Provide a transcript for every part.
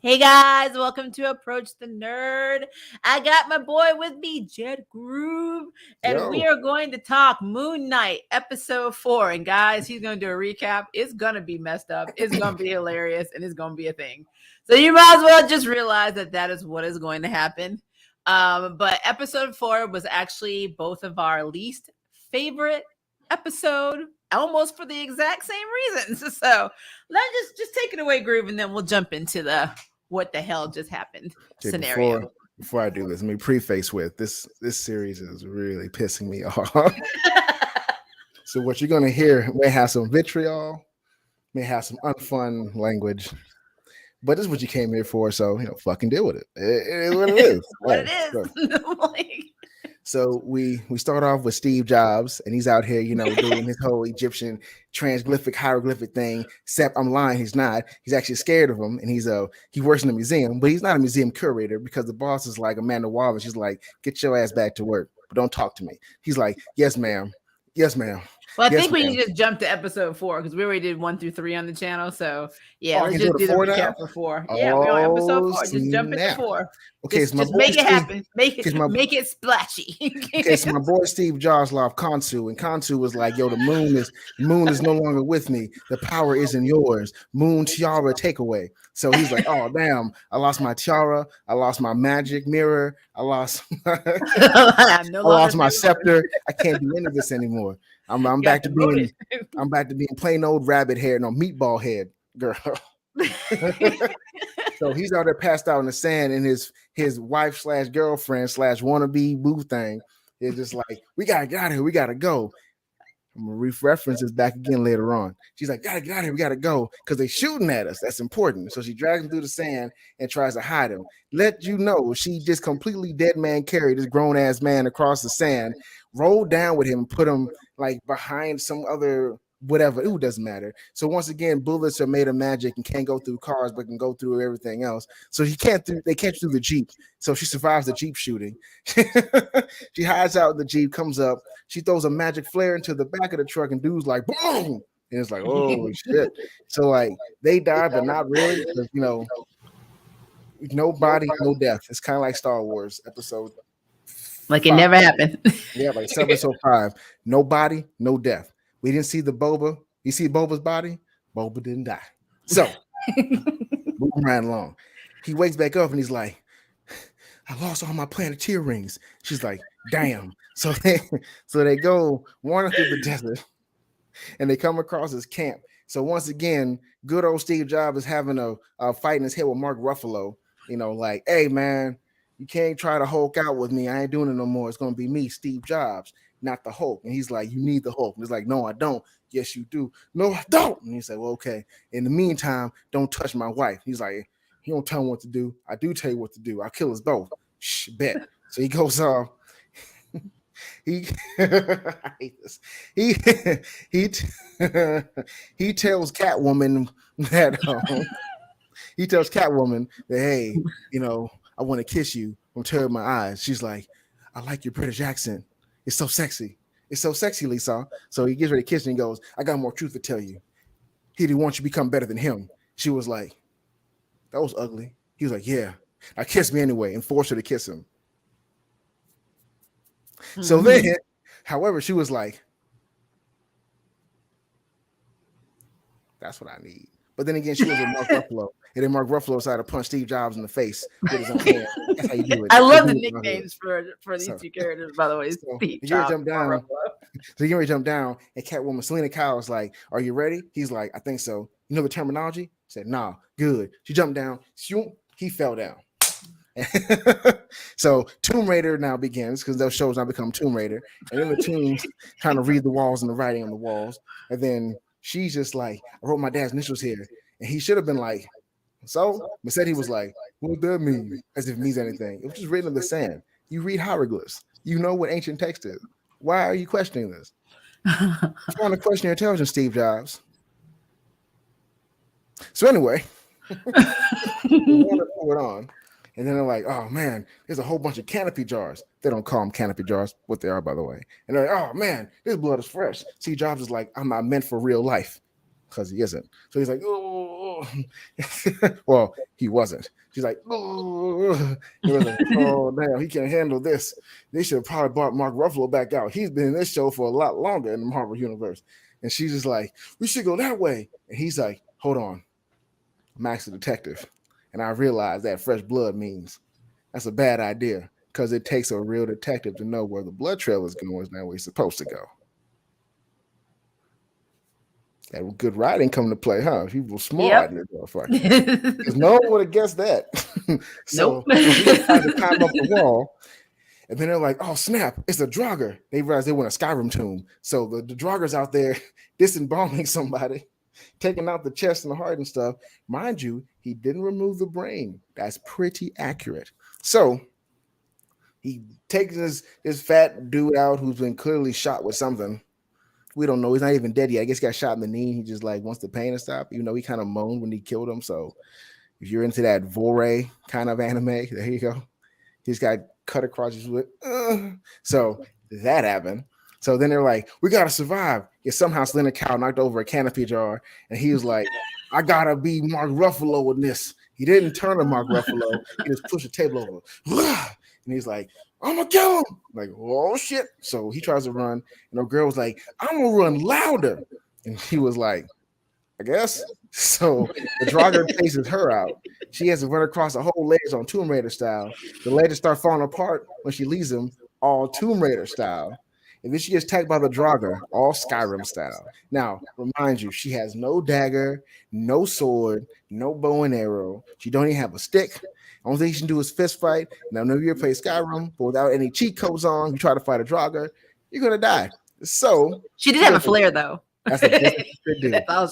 Hey guys, welcome to Approach the Nerd. I got my boy with me, Jett Groove, and we Yo, are going to talk Moon Knight episode 4. And guys, he's going to do a recap. It's going to be messed up, it's going to be hilarious, and it's going to be a thing. So you might as well just realize that is what is going to happen. But episode 4 was actually both of our least favorite episode, almost for the exact same reasons. So let's just take it away, Groove, and then we'll jump into the what the hell just happened okay, scenario. before I do this, let me preface with this series is really pissing me off. So what you're gonna hear may have some vitriol, may have some unfun language, but this is what you came here for. So fucking deal with it. It is what it is. What Hey, it so, is. Like, so we start off with Steve Jobs, and he's out here, doing his whole Egyptian transglyphic hieroglyphic thing. Except I'm lying, he's not. He's actually scared of him, and he works in a museum, but he's not a museum curator because the boss is like Amanda Waller. She's like, get your ass back to work, but don't talk to me. He's like, yes, ma'am. Yes, ma'am. well, I Yes, think we ma'am. can just jump to episode 4 because we already did 1 through 3 on the channel. So yeah, Oh, I let's can go just to do the 4 recap now. for 4. Yeah, we're on episode Oh, 4. Just jump into snap. 4. Okay, Just, so my just boy make it Steve, happen. because my Make it splashy. okay, so my boy Steve Jobs loved Kansu, and Kansu was like, "Yo, the moon is no longer with me. The power isn't yours. Moon tiara takeaway." So he's like, "Oh damn, I lost my tiara. I lost my magic mirror. I lost, I'm no I longer lost my Steve. scepter. I can't do any of this anymore. I'm You got back to being, demoted. I'm back to being plain old rabbit hair, no meatball head girl." So he's out there passed out in the sand, and his wife slash girlfriend slash wannabe boo thing is just like, we gotta get out of here, we gotta go. I'm gonna reference this back again later on. She's like, gotta get out of here, we gotta go, because they're shooting at us. That's important. So she drags him through the sand and tries to hide him. Let you know she just completely dead man carried this grown ass man across the sand, rolled down with him, put him like behind some other whatever. It doesn't matter. So once again, bullets are made of magic and can't go through cars, but can go through everything else. So they can't through the Jeep. So she survives the Jeep shooting. She hides out in the Jeep, comes up, she throws a magic flare into the back of the truck, and dude's like, boom. And it's like, oh shit. So like they died, but not really, because no body, no death. It's kind of like Star Wars episode Like it 5. never happened. Yeah, like episode 5. No body, no death. We didn't see the Boba. You see Boba's body? Boba didn't die. So moving right along. He wakes back up and he's like, I lost all my Planeteer rings. She's like, damn. So they go wandering through the desert, and they come across his camp. So once again, good old Steve Jobs is having a fight in his head with Mark Ruffalo. Like, hey man, you can't try to Hulk out with me. I ain't doing it no more. It's gonna be me, Steve Jobs, not the Hulk. And he's like, you need the Hulk. And he's like, no, I don't. Yes, you do. No, I don't. And he's like, well, okay. In the meantime, don't touch my wife. He's like, he don't tell me what to do. I do tell you what to do. I'll kill us both. Shh, bet. So he goes off. He I hate this. He he tells Catwoman that hey, I want to kiss you from tearing my eyes. She's like, I like your British accent. It's so sexy. It's so sexy, Lisa. So he gets ready to kiss her and goes, I got more truth to tell you. He didn't want you to become better than him. She was like, that was ugly. He was like, yeah. Now kiss me anyway, and force her to kiss him. So then, however, she was like, that's what I need. But then again, she was with Mark Ruffalo. And then Mark Ruffalo decided to punch Steve Jobs in the face with his own hand. That's how you do it. I love the nicknames for these two characters, by the way. So Steve you Jobs, jump down. Mark Ruffalo. So you jump down, and Catwoman, Selena Kyle is like, are you ready? He's like, I think so. You know the terminology? He said, nah, good. She jumped down. He fell down. So Tomb Raider now begins, because those shows now become Tomb Raider, and then the tombs trying to read the walls and the writing on the walls, and then she's just like, I wrote my dad's initials here, and he should have been like, so, but said he was like, what does that mean? As if it means anything. It was just written in the sand. You read hieroglyphs. You know what ancient text is. Why are you questioning this? You're trying to question your intelligence, Steve Jobs. So anyway, we want to pull it on. And then they're like, oh man, there's a whole bunch of canopy jars. They don't call them canopy jars, what they are, by the way. And they're like, oh man, this blood is fresh. Steve Jobs is like, I'm not meant for real life. because he isn't. So he's like, oh, well, he wasn't. She's like, oh, it was like, oh damn, he can't handle this. They should have probably brought Mark Ruffalo back out. He's been in this show for a lot longer in the Marvel universe. And she's just like, we should go that way. And he's like, hold on, Max the detective. And I realized that fresh blood means that's a bad idea because it takes a real detective to know where the blood trail is going, is not where he's supposed to go. That good writing come to play, huh? People smart in this motherfucker. Because no one would have guessed that. So he tried to climb up the wall, and then they're like, oh snap, it's a Draugr. They realize they want a Skyrim tomb. So the Draugr's out there disembalming somebody, taking out the chest and the heart and stuff. Mind you, he didn't remove the brain. That's pretty accurate. So he takes his fat dude out who's been clearly shot with something. We don't know. He's not even dead yet. I guess he got shot in the knee. He just like wants the pain to stop, even though he kind of moaned when he killed him. So if you're into that Vore kind of anime, there you go. He's got cut across his lip. So that happened. So then they're like, we gotta survive. Yeah, somehow Selena Kyle knocked over a canopy jar, and he was like, I gotta be Mark Ruffalo in this. He didn't turn to Mark Ruffalo. He just pushed the table over. And he's like, I'm gonna kill him. I'm like, oh shit. So he tries to run, and the girl was like, I'm gonna run louder. And he was like, I guess. So the Draugr chases her out. She has to run across the whole ledge on Tomb Raider style. The ledges start falling apart when she leaves him, all Tomb Raider style. And then she gets attacked by the Draugr, all Skyrim style. Now, remind you, she has no dagger, no sword, no bow and arrow. She don't even have a stick. Only thing she can do is fist fight. Now, whenever you play Skyrim, but without any cheat codes on, you try to fight a Draugr, you're gonna die. So she did have a flare, though. That's a different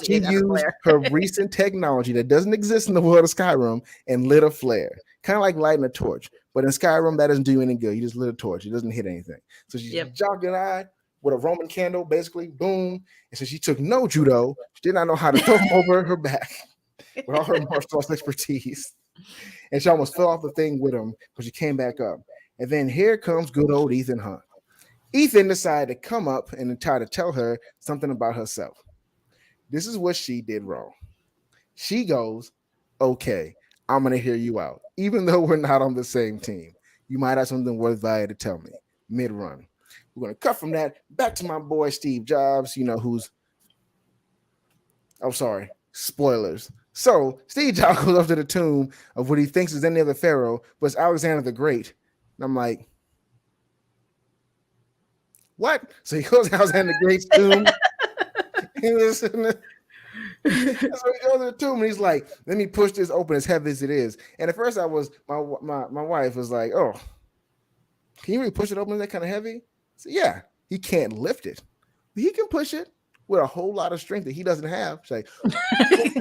She used her recent technology that doesn't exist in the world of Skyrim and lit a flare, kind of like lighting a torch. But in Skyrim, that doesn't do any good. You just lit a torch; it doesn't hit anything. So she's jogging eye with a Roman candle, basically, boom. And so she took no judo. She did not know how to throw him over her back with all her martial arts expertise. And she almost fell off the thing with him, but she came back up. And then here comes good old Ethan Hunt. Ethan decided to come up and try to tell her something about herself. This is what she did wrong. She goes, okay, I'm going to hear you out. Even though we're not on the same team, you might have something worthwhile to tell me mid-run. We're going to cut from that back to my boy Steve Jobs, you know, who's, oh, sorry, spoilers. So Steve Jobs goes up to the tomb of what he thinks is any other pharaoh, but it's Alexander the Great. And I'm like, what? So he goes to Alexander the Great's tomb. So he goes to the tomb and he's like, let me push this open as heavy as it is. And at first I was, my wife was like, oh, can you really push it open? Is that kind of heavy? So yeah, he can't lift it. But he can push it with a whole lot of strength that he doesn't have. She's like, okay.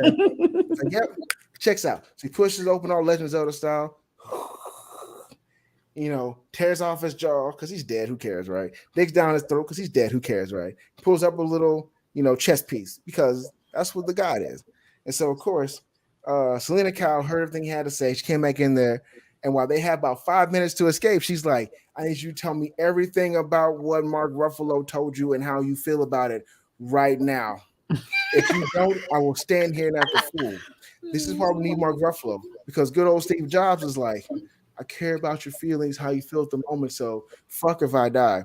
Like, yep, checks out. So he pushes open all Legend of Zelda style. You know, tears off his jaw because he's dead. Who cares, right? Digs down his throat because he's dead. Who cares, right? Pulls up a little, you know, chest piece because that's what the god is. And so, of course, Selena Kyle heard everything he had to say. She came back in there. And while they had about 5 minutes to escape, she's like, I need you to tell me everything about what Mark Ruffalo told you and how you feel about it right now. If you don't, I will stand here and act a fool. This is why we need Mark Ruffalo, because good old Steve Jobs is like, I care about your feelings, how you feel at the moment, so fuck if I die.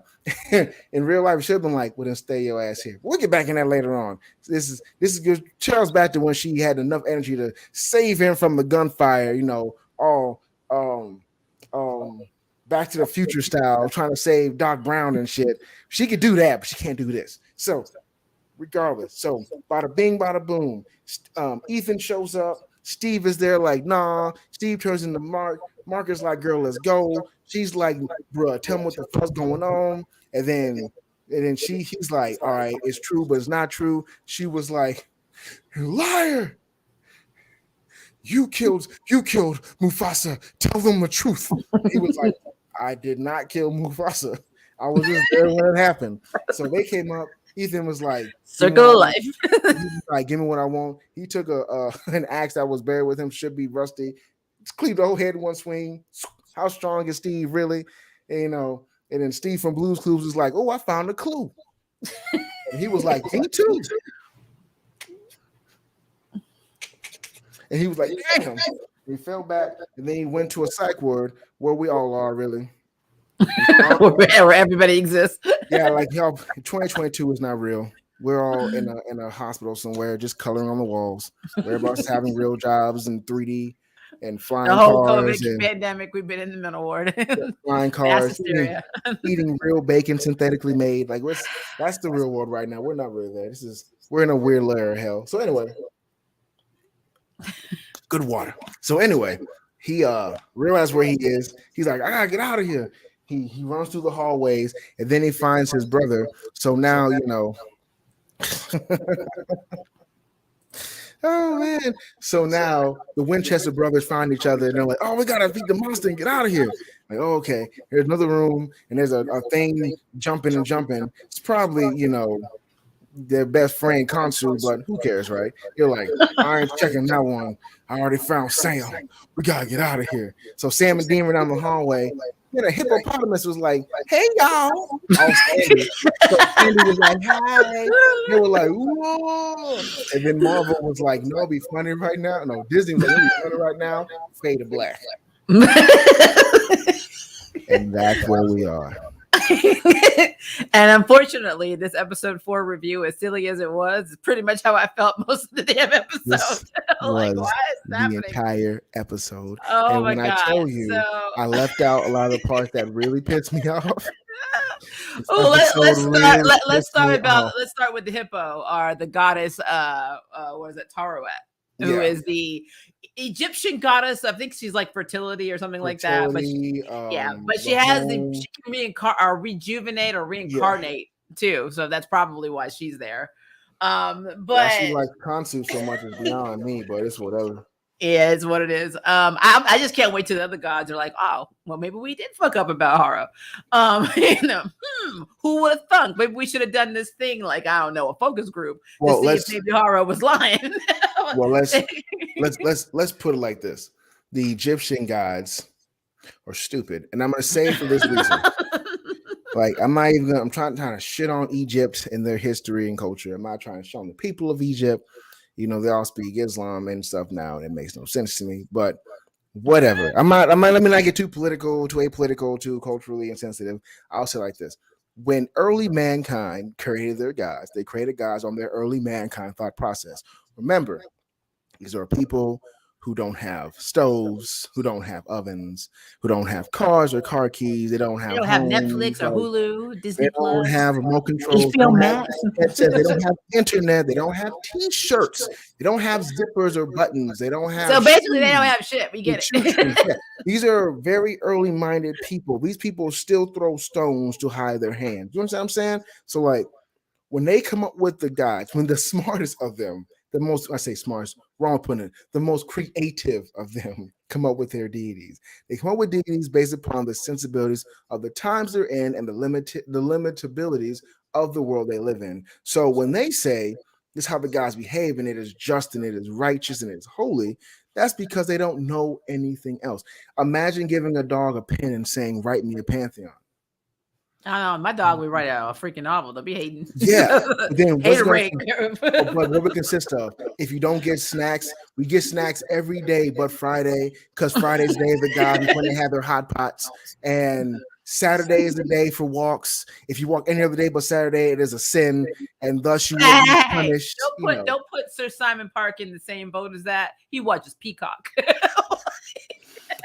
In real life, it should have been like, well, then stay your ass here. We'll get back in that later on. This is good. Charles back to when she had enough energy to save him from the gunfire, you know, all Back to the Future style, trying to save Doc Brown and shit. She could do that, but she can't do this. So regardless, so bada bing, bada boom. Ethan shows up. Steve is there like, nah. Steve turns into Mark. Mark is like, girl, let's go. She's like, bruh, tell me what the fuck's going on. And then he's like, all right, it's true, but it's not true. She was like, you liar. You killed Mufasa. Tell them the truth. He was like, I did not kill Mufasa. I was just there when it happened. So they came up. Ethan was like, circle of life. Like, give me what I want. He took an axe that was buried with him, should be rusty. Just cleaved the whole head in one swing. How strong is Steve really? And, you know, and then Steve from Blue's Clues was like, oh, I found a clue. And he was like, me too. And he was like, damn. He fell back, and then he went to a psych ward where we all are, really. Where everybody exists. Yeah, like y'all, 2022 is not real. We're all in a hospital somewhere, just coloring on the walls. Everybody's having real jobs in 3D and The flying whole cars COVID and pandemic, we've been in the mental ward. flying Mass cars, hysteria. eating real bacon synthetically made. Like that's the real world right now. We're not really there. We're in a weird layer of hell. So anyway, good water. So anyway, he realized where he is. He's like, I gotta get out of here. He runs through the hallways and then he finds his brother. So now oh man. So now the Winchester brothers find each other and they're like, oh, we gotta beat the monster and get out of here. Like, oh, okay, here's another room, and there's a thing jumping and jumping. It's probably, their best friend Konsu, but who cares, right? You're like, I ain't checking that one. I already found Sam. We gotta get out of here. So Sam and Dean were down the hallway. Then a hippopotamus was like, hey y'all. All Sandy. So Sandy was like, hi. They were like, whoa. And then Marvel was like, no, be funny right now. No, Disney was like, it'll be funny right now. Fade to black. And that's where we are. And unfortunately, this episode 4 review, as silly as it was, is pretty much how I felt most of the damn episode. Like, why is the happening? entire episode. Oh and my when God. I tell you, I left out a lot of the parts that really pissed me off. Let's start with the hippo, or the goddess. What is it, Tarouet, who is the Egyptian goddess. I think she's like fertility or something like that. But she has she can rejuvenate or reincarnate too. So that's probably why she's there. But why she like Konsu so much is beyond me, but it's whatever. Yeah, it's what it is. I just can't wait till the other gods are like, oh, well, maybe we did fuck up about Haro. Who would have thunk? Maybe we should have done this thing, like, I don't know, a focus group to see if maybe Haro was lying. Well, let's put it like this: the Egyptian gods are stupid, and I'm gonna say it for this reason. Like, I'm trying to shit on Egypt and their history and culture. I'm not trying to shit on the people of Egypt. They all speak Islam and stuff now, and it makes no sense to me. But whatever. Let me not get too political, too apolitical, too culturally insensitive. I'll say like this: when early mankind created their gods, they created gods on their early mankind thought process. Remember, these are people who don't have stoves, who don't have ovens, who don't have cars or car keys. They don't have Netflix or Hulu, Disney Plus. They don't have remote controls. They don't have headsets. They don't have internet. They don't have T-shirts. They don't have zippers or buttons. They don't have. So basically, they don't have shit. We get it. These are very early-minded people. These people still throw stones to hide their hands. You know what I'm saying? So, like, when they come up with the gods, when the smartest of them, the most creative of them come up with their deities. They come up with deities based upon the sensibilities of the times they're in and the limitabilities of the world they live in. So when they say this is how the gods behave and it is just and it is righteous and it is holy, that's because they don't know anything else. Imagine giving a dog a pen and saying, write me a pantheon. I don't know. My dog would write a freaking novel. They'll be hating. Yeah. Then what would it consist of? If you don't get snacks, we get snacks every day but Friday, because Friday's the day of the gods when they have their hot pots. And Saturday is the day for walks. If you walk any other day but Saturday, it is a sin, and thus you will be punished. Don't put Sir Simon Park in the same boat as that. He watches Peacock.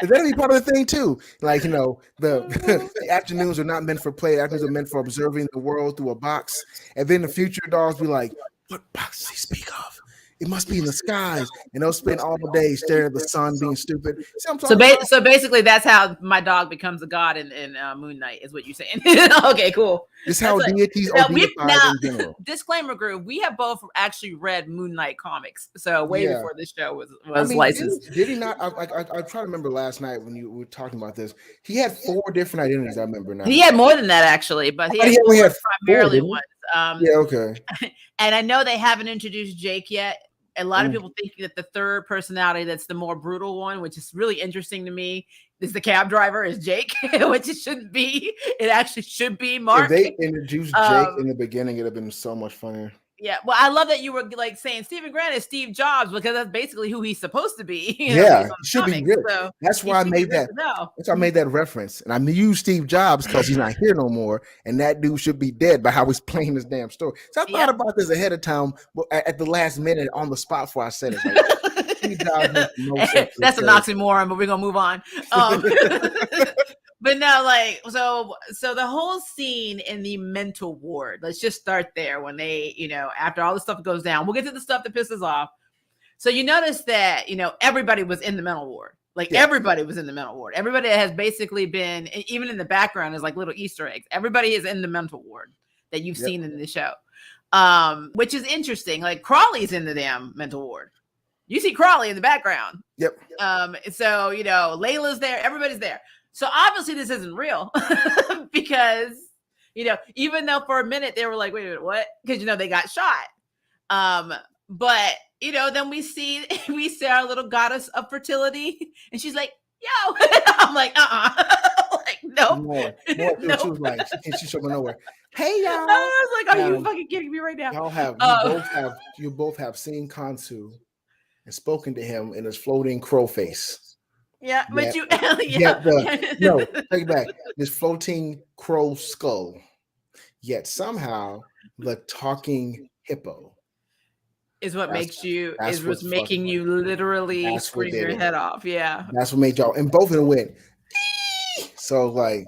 That'll be part of the thing too. Like, the afternoons are not meant for play. The afternoons are meant for observing the world through a box. And then the future dogs be like, what box does he speak of? It must be in the skies. And they'll spend all day staring at the sun being stupid. So basically, that's how my dog becomes a god in Moon Knight, is what you're saying. Okay, cool. This is how deities are deified in general. Disclaimer, Groove, we have both actually read Moon Knight comics. So before this show was licensed. Did he not? I try to remember last night when you were talking about this. He had 4 different identities, I remember now. He had more than that, actually, but he only had primarily 4, ones. Okay. And I know they haven't introduced Jake yet. A lot of people think that the third personality, that's the more brutal one, which is really interesting to me, is the cab driver, is Jake, which it shouldn't be. It actually should be Mark. If they introduced Jake in the beginning, it'd have been so much funnier. Yeah, well, I love that you were like saying Stephen Grant is Steve Jobs because that's basically who he's supposed to be, Yeah, based on he the should be comics. rich. So That's he why I should be made rich that. as hell. That's why I made that reference. And I use Steve Jobs because he's not here no more. And that dude should be dead by how he's playing this damn story. So I thought about this ahead of time, at the last minute on the spot before I said it. Like, Steve Jobs makes no sense. That's an oxymoron, but we're gonna move on. But no, like so the whole scene in the mental ward. Let's just start there when they, after all the stuff goes down, we'll get to the stuff that pisses off. So you notice that everybody was in the mental ward. Like everybody was in the mental ward. Everybody has basically been, even in the background, is like little Easter eggs. Everybody is in the mental ward that you've seen in the show, which is interesting. Like Crawley's in the damn mental ward. You see Crawley in the background. Yep. So Layla's there. Everybody's there. So obviously this isn't real because even though for a minute they were like, wait a minute, what? Because they got shot. But then we see our little goddess of fertility, and she's like, "Yo," I'm like, like no, more. Nope. She was like, she showed me nowhere. Hey y'all! I was like, "Are you fucking kidding me right now?" You both have seen Kansu and spoken to him in his floating crow face. Yeah, but no, take it back. This floating crow skull. Yet somehow the talking hippo is what makes you making you literally scream your head off. Yeah, that's what made y'all, and both of them went. So like,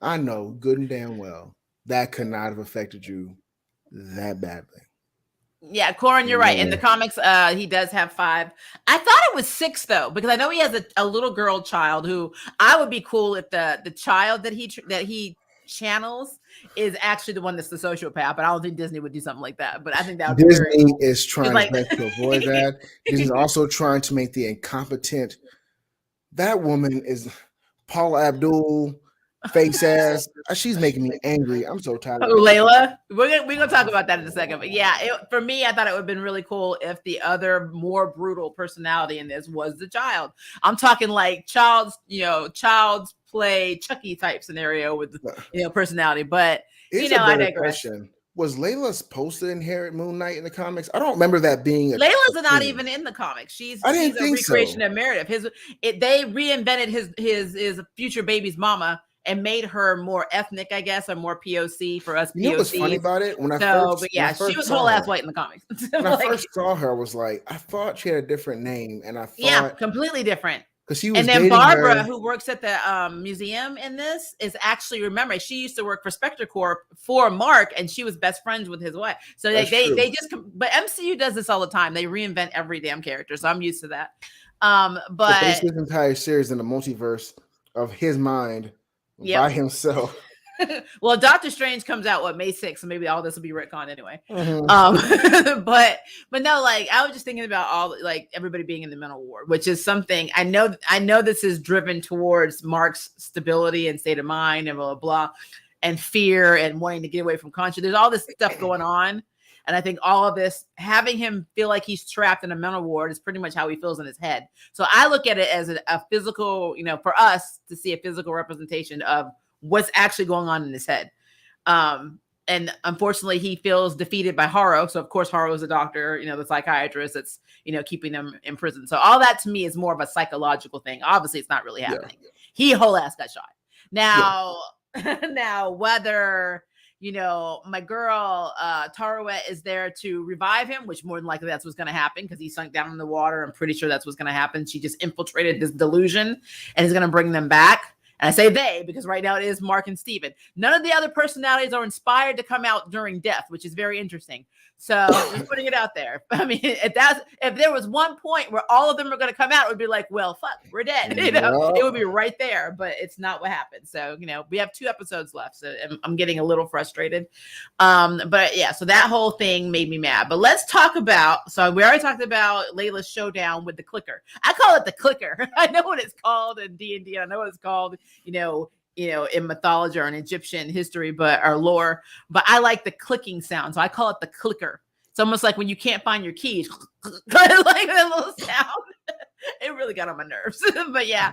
I know good and damn well that could not have affected you that badly. Yeah, Corin, you're right. In the comics, he does have 5. I thought it was 6 though, because I know he has a little girl child who I would be cool if the child that he channels is actually the one that's the sociopath. But I don't think Disney would do something like that. But I think that would Disney be is trying to avoid that. Disney's also trying to make the incompetent. That woman is Paula Abdul. Face ass. She's making me angry. I'm so tired. Oh, Layla. We're gonna talk about that in a second. But yeah, for me, I thought it would have been really cool if the other more brutal personality in this was the child. I'm talking like child's play Chucky type scenario with personality. But I digress. Was Layla supposed to inherit Moon Knight in the comics? I don't remember that being. Layla's not even in the comics. She's a recreation of Meredith. They reinvented his future baby's mama and made her more ethnic, I guess, or more POC for us. You know what's funny about it? She was whole ass white in the comics. When I first saw her, I was like, I thought she had a different name, and I thought completely different. Because she was. And then Barbara, who works at the museum in this, is actually, remember, she used to work for Spectre Corp for Mark, and she was best friends with his wife. So they just, but MCU does this all the time. They reinvent every damn character, so I'm used to that. But this entire series in the multiverse of his mind. By himself. Well, Doctor Strange comes out May 6th, so maybe all this will be retcon anyway. Mm-hmm. But no, like I was just thinking about all everybody being in the mental ward, which is something I know this is driven towards Mark's stability and state of mind and blah blah blah, and fear and wanting to get away from conscience. There's all this stuff going on. And I think all of this, having him feel like he's trapped in a mental ward, is pretty much how he feels in his head. So I look at it as a physical, for us to see a physical representation of what's actually going on in his head. And unfortunately, he feels defeated by Harrow. So, of course, Harrow is a doctor, the psychiatrist that's, keeping him in prison. So all that to me is more of a psychological thing. Obviously, it's not really happening. Yeah. He whole ass got shot. Now, now whether... my girl Tarouette is there to revive him, which more than likely that's what's going to happen because he sunk down in the water. I'm pretty sure that's what's going to happen. She just infiltrated this delusion and is going to bring them back. And I say they because right now it is Mark and Steven. None of the other personalities are inspired to come out during death, which is very interesting. So just putting it out there. I mean, if there was one point where all of them are going to come out, it would be like, well, fuck, we're dead. It would be right there, but it's not what happened. So, we have 2 episodes left. So I'm getting a little frustrated. But yeah, so that whole thing made me mad. But let's talk about, so we already talked about Layla's showdown with the clicker. I call it the clicker. I know what it's called in D&D. I know what it's called, in mythology or in Egyptian history, or lore, but I like the clicking sound. So I call it the clicker. It's almost like when you can't find your keys, like that little sound. It really got on my nerves. But yeah,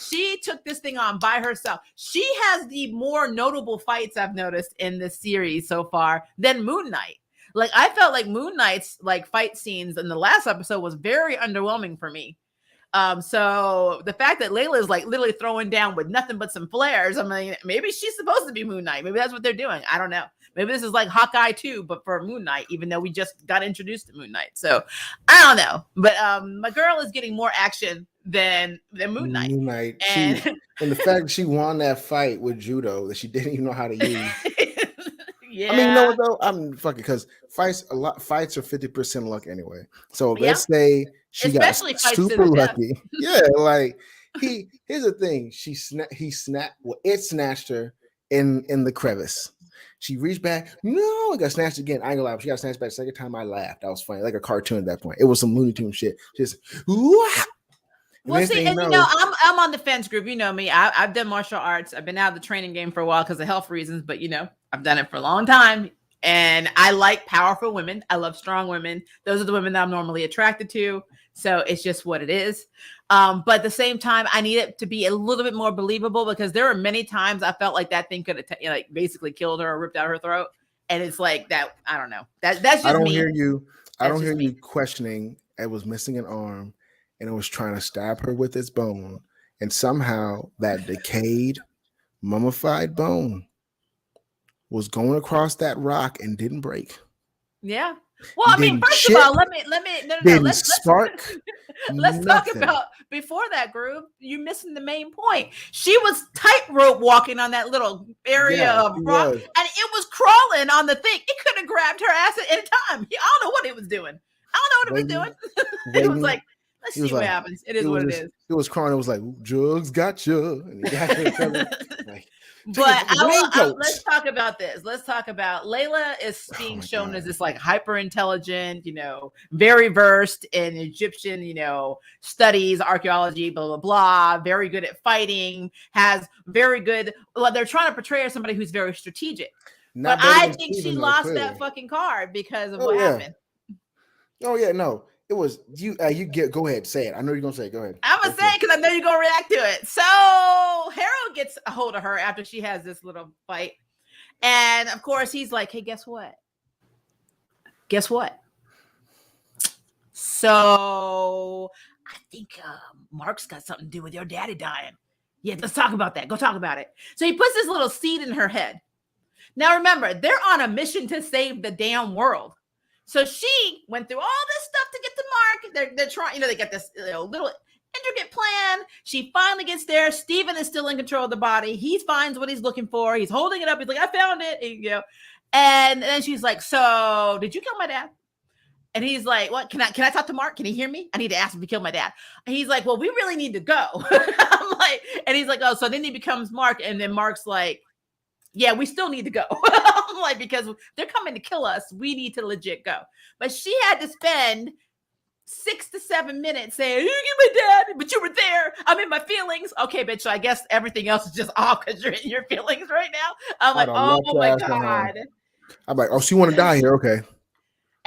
she took this thing on by herself. She has the more notable fights I've noticed in this series so far than Moon Knight. Like I felt like Moon Knight's like fight scenes in the last episode was very underwhelming for me. So the fact that Layla is like literally throwing down with nothing but some flares, I mean, maybe she's supposed to be Moon Knight. Maybe that's what they're doing. I don't know. Maybe this is like Hawkeye too, but for Moon Knight, even though we just got introduced to Moon Knight. So I don't know. But my girl is getting more action than Moon Knight. Moon Knight. And And the fact that she won that fight with judo that she didn't even know how to use. yeah. I mean, you know what though? I'm fucking because fights are 50% luck anyway. So Yeah. let's say she Especially got fights to super the death. lucky. Yeah, like here's the thing. It snatched her in the crevice. She reached back. No, it got snatched again. I ain't gonna lie. She got snatched back. Second time I laughed. That was funny. Like a cartoon at that point. It was some Looney Tunes shit. Just well, see, and you know, I'm on the fence group. You know me. I've done martial arts. I've been out of the training game for a while because of health reasons, but you know, I've done it for a long time. And I like powerful women. I love strong women. Those are the women that I'm normally attracted to. So it's just what it is. But at the same time, I need it to be a little bit more believable because there are many times I felt like that thing could have like basically killed her or ripped out her throat. And it's like that. I don't know. That's just I don't me. hear you. I That's don't hear just you me. questioning. It was missing an arm, and it was trying to stab her with its bone, and somehow that decayed, mummified bone was going across that rock and didn't break. Yeah. Well, I mean, first of all, let me no. Didn't spark. Let's talk nothing. about before that, Groove. You missing the main point. She was tightrope walking on that little area of rock, and it was crawling on the thing. It could have grabbed her ass at any time. I don't know what it was doing. I don't know what it was doing. It was like, let's see what happens. It is what it is. It was crying. It was like, drugs got you. And he got her like, but let's talk about this. Let's talk about Layla is being shown as this like hyper intelligent, you know, very versed in Egyptian, you know, studies, archaeology, blah, blah, blah, very good at fighting, has very good, well, they're trying to portray her as somebody who's very strategic. But I think she lost that fucking card because of what happened. Oh, yeah, no. It was you. Go ahead, say it. I know you're gonna say it. Go ahead. I'm gonna say it because I know you're gonna react to it. So Harold gets a hold of her after she has this little fight, and of course he's like, "Hey, guess what? Guess what? So I think Mark's got something to do with your daddy dying. Yeah, let's talk about that. Go talk about it." So he puts this little seed in her head. Now remember, they're on a mission to save the damn world. So she went through all this stuff to get to Mark. They're trying, you know, they got this little intricate plan. She finally gets there. Steven is still in control of the body. He finds what he's looking for. He's holding it up. He's like, I found it. And, you know, and then she's like, so did you kill my dad? And he's like, what? Can I talk to Mark? Can he hear me? I need to ask him if he killed my dad. And he's like, well, we really need to go. I'm like, and he's like, oh, so then he becomes Mark. And then Mark's like, yeah, we still need to go. I'm like, because they're coming to kill us. We need to legit go. But she had to spend 6 to 7 minutes saying, you get my dad, but you were there. I'm in my feelings. Okay, bitch. So I guess everything else is just off because you're in your feelings right now. I'm like, oh my God. I'm like, oh, she want to die here. Okay.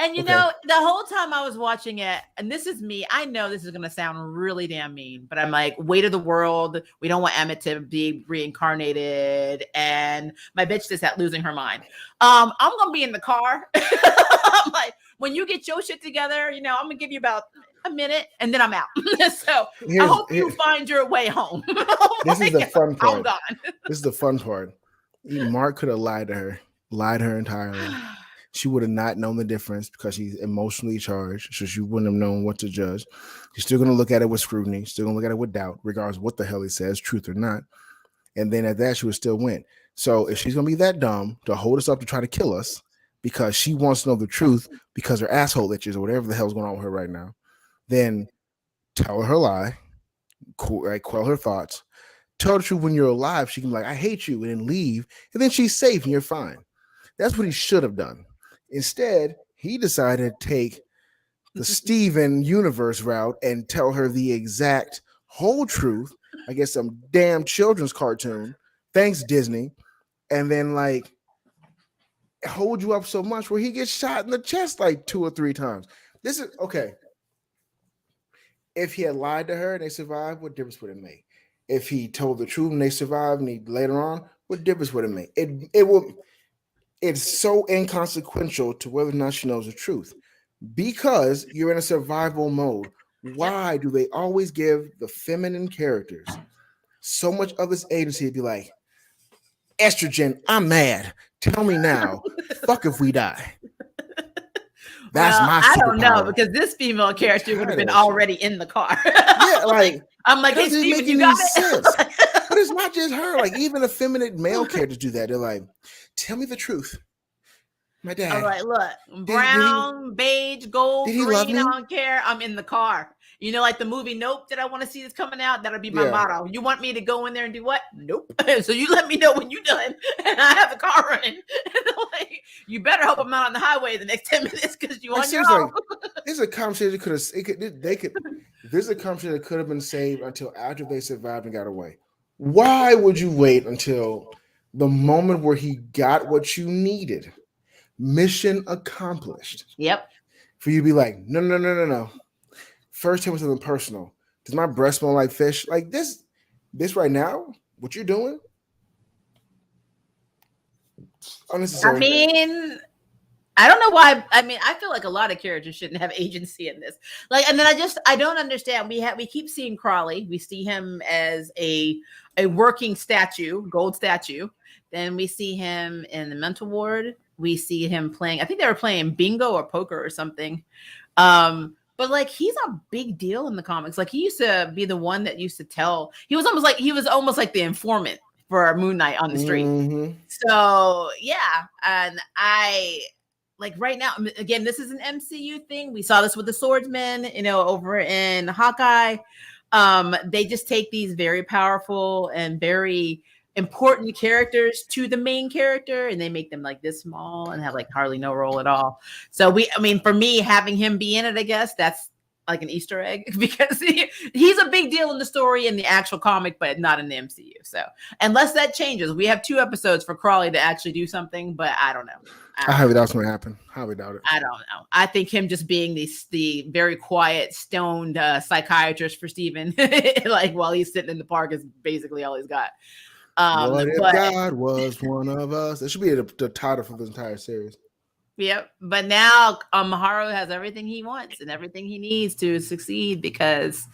And you know, the whole time I was watching it, and this is me, I know this is going to sound really damn mean, but I'm like, weight of the world. We don't want Emmett to be reincarnated. And my bitch is at losing her mind. I'm going to be in the car. I'm like, when you get your shit together, you know, I'm going to give you about a minute and then I'm out. So I hope you find your way home. This is the fun part. I'm gone. This is the fun part. Mark could have lied to her entirely. She would have not known the difference because she's emotionally charged, so she wouldn't have known what to judge. She's still going to look at it with scrutiny, still going to look at it with doubt, regardless of what the hell he says, truth or not. And then at that, she would still win. So if she's going to be that dumb to hold us up to try to kill us because she wants to know the truth because her asshole itches or whatever the hell's going on with her right now, then tell her lie, quell her thoughts, tell the truth when you're alive. She can be like, I hate you, and then leave, and then she's safe and you're fine. That's what he should have done. Instead, he decided to take the Steven universe route and tell her the exact whole truth. I guess some damn children's cartoon. Thanks, Disney. And then like hold you up so much where he gets shot in the chest like 2 or 3 times. This is okay. If he had lied to her and they survived, what difference would it make? If he told the truth and they survived and he later on, what difference would it make? It will. It's so inconsequential to whether or not she knows the truth because you're in a survival mode. Yep. Why do they always give the feminine characters so much of this agency to be like, estrogen, I'm mad. Tell me now. Fuck if we die. That's Well, my I don't know superpower. because this female character would have Tired of been that shit. already in the car. Yeah, like I'm like, it hey, doesn't Steven, make you any got sense. it? But it's not just her. Like even effeminate male characters do that. They're like, tell me the truth. My I'm dad. like, look, Did he brown, beige, gold, love green, I me? don't care. I'm in the car. You know, like the movie Nope that I want to see that's coming out. That'll be my Yeah. motto. You want me to go in there and do what? Nope. So you let me know when you're done and I have the car running. And I'm like, you better hope I'm not on the highway the next 10 minutes because you're Like on your seriously, own. like, this is a conversation they could this is a conversation that could have been saved until after they survived and got away. Why would you wait until the moment where he got what you needed? Mission accomplished. Yep. For you to be like, no, no, no, no, no. First, tell me something personal. Does my breath smell like fish? Like this right now, what you're doing, I unnecessary. mean, I don't know why. I mean, I feel like a lot of characters shouldn't have agency in this. Like, and then I don't understand. We keep seeing Crawley. We see him as a working statue, gold statue. Then we see him in the mental ward. We see him playing. I think they were playing bingo or poker or something. But like he's a big deal in the comics. Like he used to be the one that used to tell. He was almost like the informant for Moon Knight on the street. Mm-hmm. So yeah, and I like right now again this is an MCU thing. We saw this with the swordsman, you know, over in Hawkeye. They just take these very powerful and very important characters to the main character and they make them like this small and have like hardly no role at all. So I mean for me having him be in it, I guess that's like an Easter egg because he's a big deal in the story in the actual comic, but not in the MCU. So unless that changes, we have 2 episodes for Crawley to actually do something, but I don't know. I highly doubt it's going to happen. Highly doubt it. I don't know. I think him just being the very quiet, stoned psychiatrist for Steven, like while he's sitting in the park, is basically all he's got. What if But God was one of us? That should be the title for this entire series. yep. But now Maharu has everything he wants and everything he needs to succeed because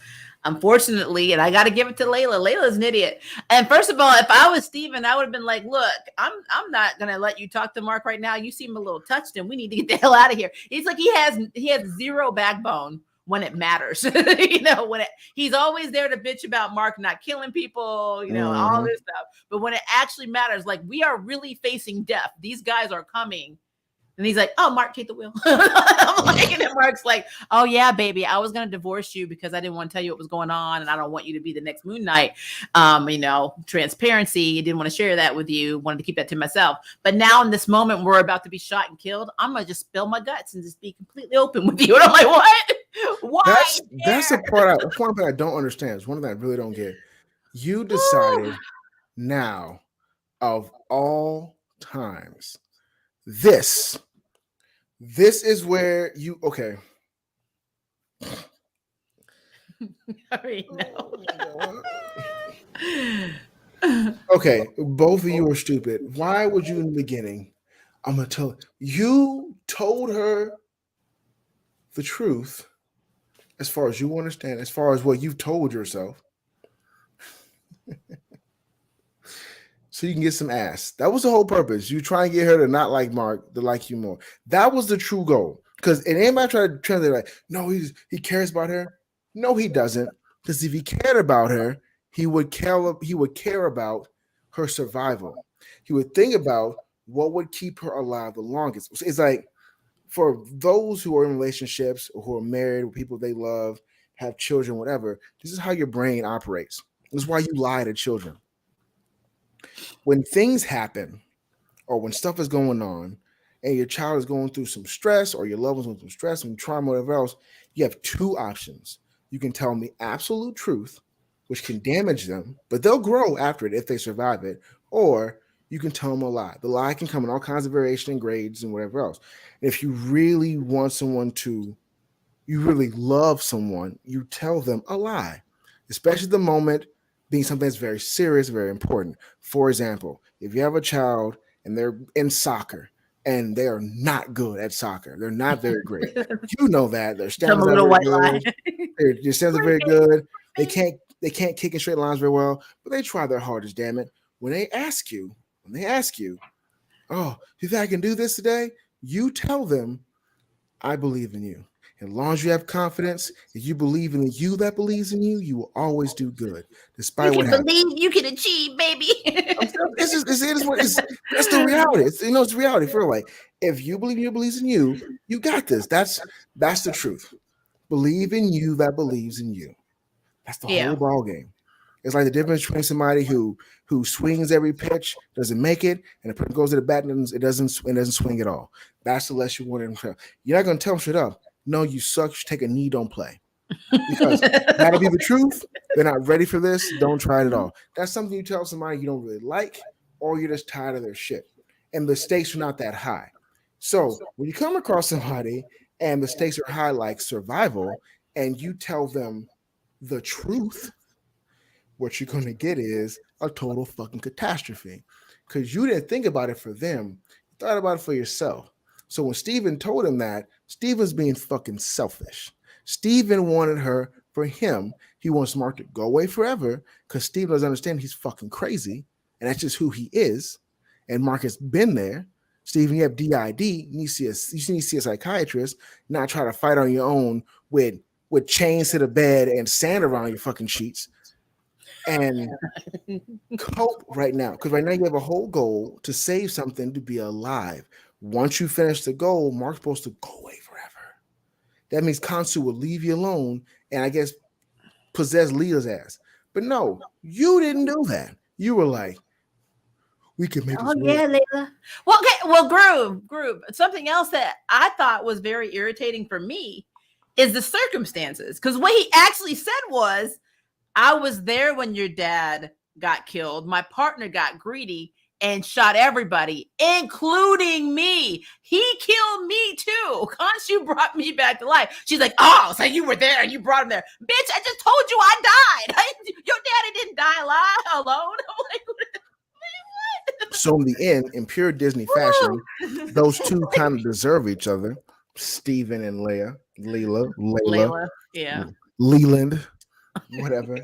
unfortunately, and I got to give it to Layla. Layla's an idiot. And first of all, if I was Steven, I would have been like, look, I'm not going to let you talk to Mark right now. You seem a little touched and we need to get the hell out of here. He's like, he has zero backbone when it matters. You know, he's always there to bitch about Mark not killing people, you know, all this stuff. But when it actually matters, like we are really facing death. These guys are coming. And he's like, oh, Mark, take the wheel. I'm like, and then Mark's like, oh, yeah, baby, I was going to divorce you because I didn't want to tell you what was going on. And I don't want you to be the next Moon Knight. You know, transparency. I didn't want to share that with you. Wanted to keep that to myself. But now in this moment, we're about to be shot and killed. I'm going to just spill my guts and just be completely open with you. And I'm like, what? Why? That's the part. That's one thing I don't understand. It's one thing I really don't get. You decided now, of all times, this is where you okay. I know. Okay, both of you are stupid. Why would you in the beginning? I'm gonna tell you told her the truth as far as you understand, as far as what you've told yourself. So you can get some ass. That was the whole purpose. You try and get her to not like Mark, to like you more. That was the true goal. Because and anybody try to translate like, no, he cares about her. No, he doesn't. Because if he cared about her, he would care about her survival. He would think about what would keep her alive the longest. It's like for those who are in relationships or who are married with people they love, have children, whatever, this is how your brain operates. This is why you lie to children. When things happen or when stuff is going on and your child is going through some stress or your loved one's going through stress and trauma, whatever else, you have 2 options. You can tell them the absolute truth, which can damage them, but they'll grow after it if they survive it, or you can tell them a lie. The lie can come in all kinds of variation and grades and whatever else. And if you really want someone to, you really love someone, you tell them a lie, especially the moment being something that's very serious, very important. For example, if you have a child and they're in soccer and they are not good at soccer. They're not very great. You know that their Tell 'em stamina a not little very white lie. good. Their stamina are very good. They can't kick in straight lines very well, but they try their hardest. Damn it! When they ask you, oh, you think I can do this today? You tell them, I believe in you. As long as you have confidence, if you believe in the you that believes in you, you will always do good, despite You what can happens. believe, you can achieve, baby. That's the reality. It's reality for like if you believe you believes in you, you got this. That's the truth. Believe in you that believes in you. That's the Yeah. whole ball game. It's like the difference between somebody who swings every pitch, doesn't make it, and the person goes to the bat and it doesn't swing at all. That's the less you want to. You're not going to tell them straight up. No, you suck. You take a knee. Don't play because that'll be the truth. They're not ready for this. Don't try it at all. That's something you tell somebody you don't really like, or you're just tired of their shit, and the stakes are not that high. So when you come across somebody and the stakes are high, like survival, and you tell them the truth, what you're going to get is a total fucking catastrophe because you didn't think about it for them. You thought about it for yourself. So when Steven told him that, Steven's being fucking selfish. Steven wanted her for him. He wants Mark to go away forever because Steven doesn't understand he's fucking crazy and that's just who he is. And Mark has been there. Steven, you have DID. You need to see a psychiatrist, not try to fight on your own with chains to the bed and sand around your fucking sheets. And cope right now because right now you have a whole goal to save something to be alive. Once you finish the goal, Mark's supposed to go away forever. That means Kansu will leave you alone and I guess possess Leah's ass. But no, you didn't do that. You were like, we can make this work. Yeah, Layla. Well, okay. Well, Groove. Something else that I thought was very irritating for me is the circumstances. Because what he actually said was, I was there when your dad got killed. My partner got greedy and shot everybody, including me. He killed me too. Khonshu brought me back to life. She's like, oh, so you were there and you brought him there. Bitch, I just told you I died. Your daddy didn't die alone. I'm like, what? So in the end, in pure Disney fashion, those two kind of deserve each other. Steven and Layla. Yeah. Leland. Whatever,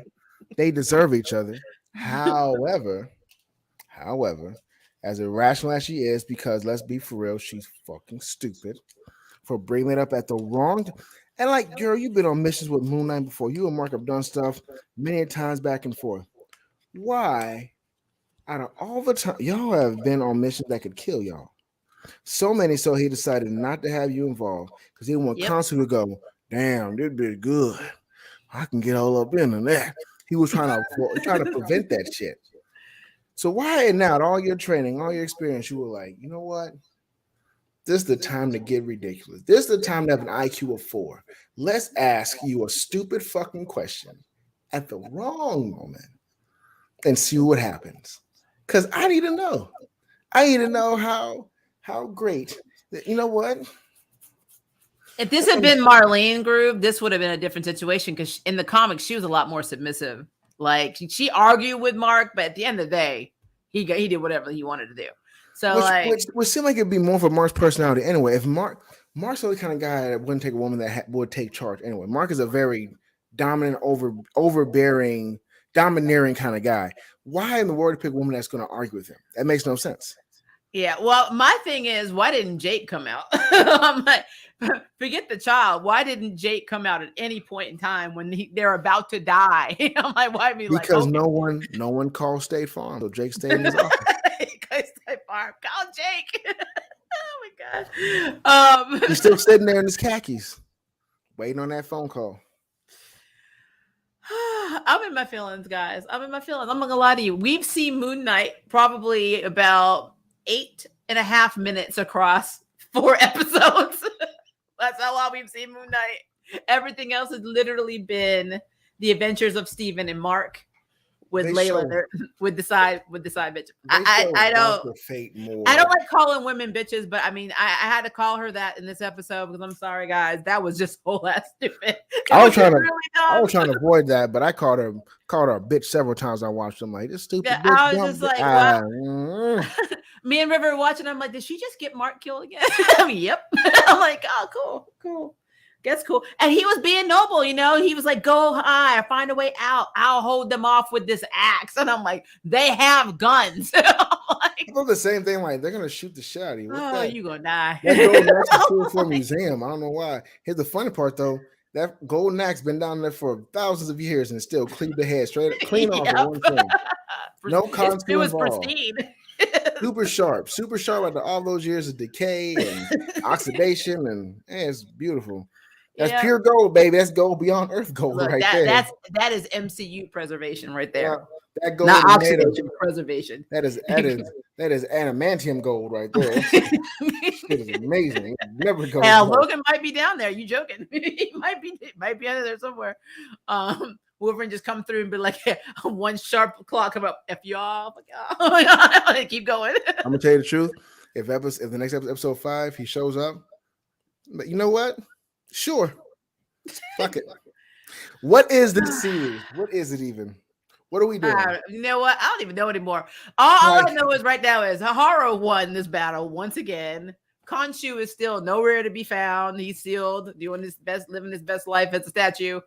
they deserve each other. However, as irrational as she is, because let's be for real, she's fucking stupid for bringing it up at the wrong. And like, girl, you've been on missions with Moon Knight before. You and Mark have done stuff many times back and forth. Why, out of all the time, y'all have been on missions that could kill y'all. So many, so he decided not to have you involved because he didn't want Consul to go, damn, this be good. I can get all up in that. He was trying to prevent that shit. So why now, all your training, all your experience, you were like, you know what? This is the time to get ridiculous. This is the time to have an IQ of 4. Let's ask you a stupid fucking question at the wrong moment and see what happens. Because I need to know. I need to know how great. You know what? If this had been Marlene Groove, this would have been a different situation because in the comics, she was a lot more submissive. Like she argued with Mark, but at the end of the day, he did whatever he wanted to do. So which seemed like it'd be more for Mark's personality anyway. If Mark's the kind of guy that wouldn't take a woman that would take charge anyway. Mark is a very dominant, overbearing, domineering kind of guy. Why in the world to pick a woman that's going to argue with him? That makes no sense. Yeah, well, my thing is, why didn't Jake come out? I'm like, forget the child. Why didn't Jake come out at any point in time when they're about to die? I'm like, why be like? Because no one called State Farm, so Jake stayed in his office. State Farm, call Jake. Oh my god, he's still sitting there in his khakis, waiting on that phone call. I'm in my feelings, guys. I'm not gonna lie to you. We've seen Moon Knight probably about 8.5 minutes across 4 episodes. That's how long we've seen Moon Knight. Everything else has literally been the adventures of Steven and Mark with Layla with the side bitch. I don't like calling women bitches, but I mean I had to call her that in this episode because I'm sorry, guys. That was just whole ass stupid. I was trying to avoid that, but I called her a bitch several times. I watched them like this stupid bitch. I was just like, well, Me and River were watching. I'm like, did she just get Mark killed again? I mean, yep. I'm like, oh, cool. That's cool. And he was being noble, you know. He was like, go high, find a way out. I'll hold them off with this axe. And I'm like, they have guns. I'm like, I thought the same thing. Like, they're gonna shoot the shit out of you. What's oh, that? you gonna die. That golden axe is cool for a museum. I don't know why. Here's the funny part though. That golden axe been down there for thousands of years and still cleaved the head straight clean off of one thing. No cons it was involved. pristine. Super sharp after all those years of decay and oxidation, and it's beautiful. That's pure gold, baby. That's gold beyond earth gold. Look, right there. That is MCU preservation right there. That gold not oxidation, preservation. That is adamantium gold right there. It is amazing. Never go. Yeah, Logan might be down there. You joking? He might be under there somewhere. Wolverine just come through and be like, one sharp claw come up. F y'all, keep going. I'm gonna tell you the truth. If the next episode 5 he shows up, but you know what? Sure, fuck it. What is this series? What is it even? What are we doing? You know what? I don't even know anymore. All I know is right now is Haro won this battle once again. Khonshu is still nowhere to be found. He's still doing his best, living his best life as a statue.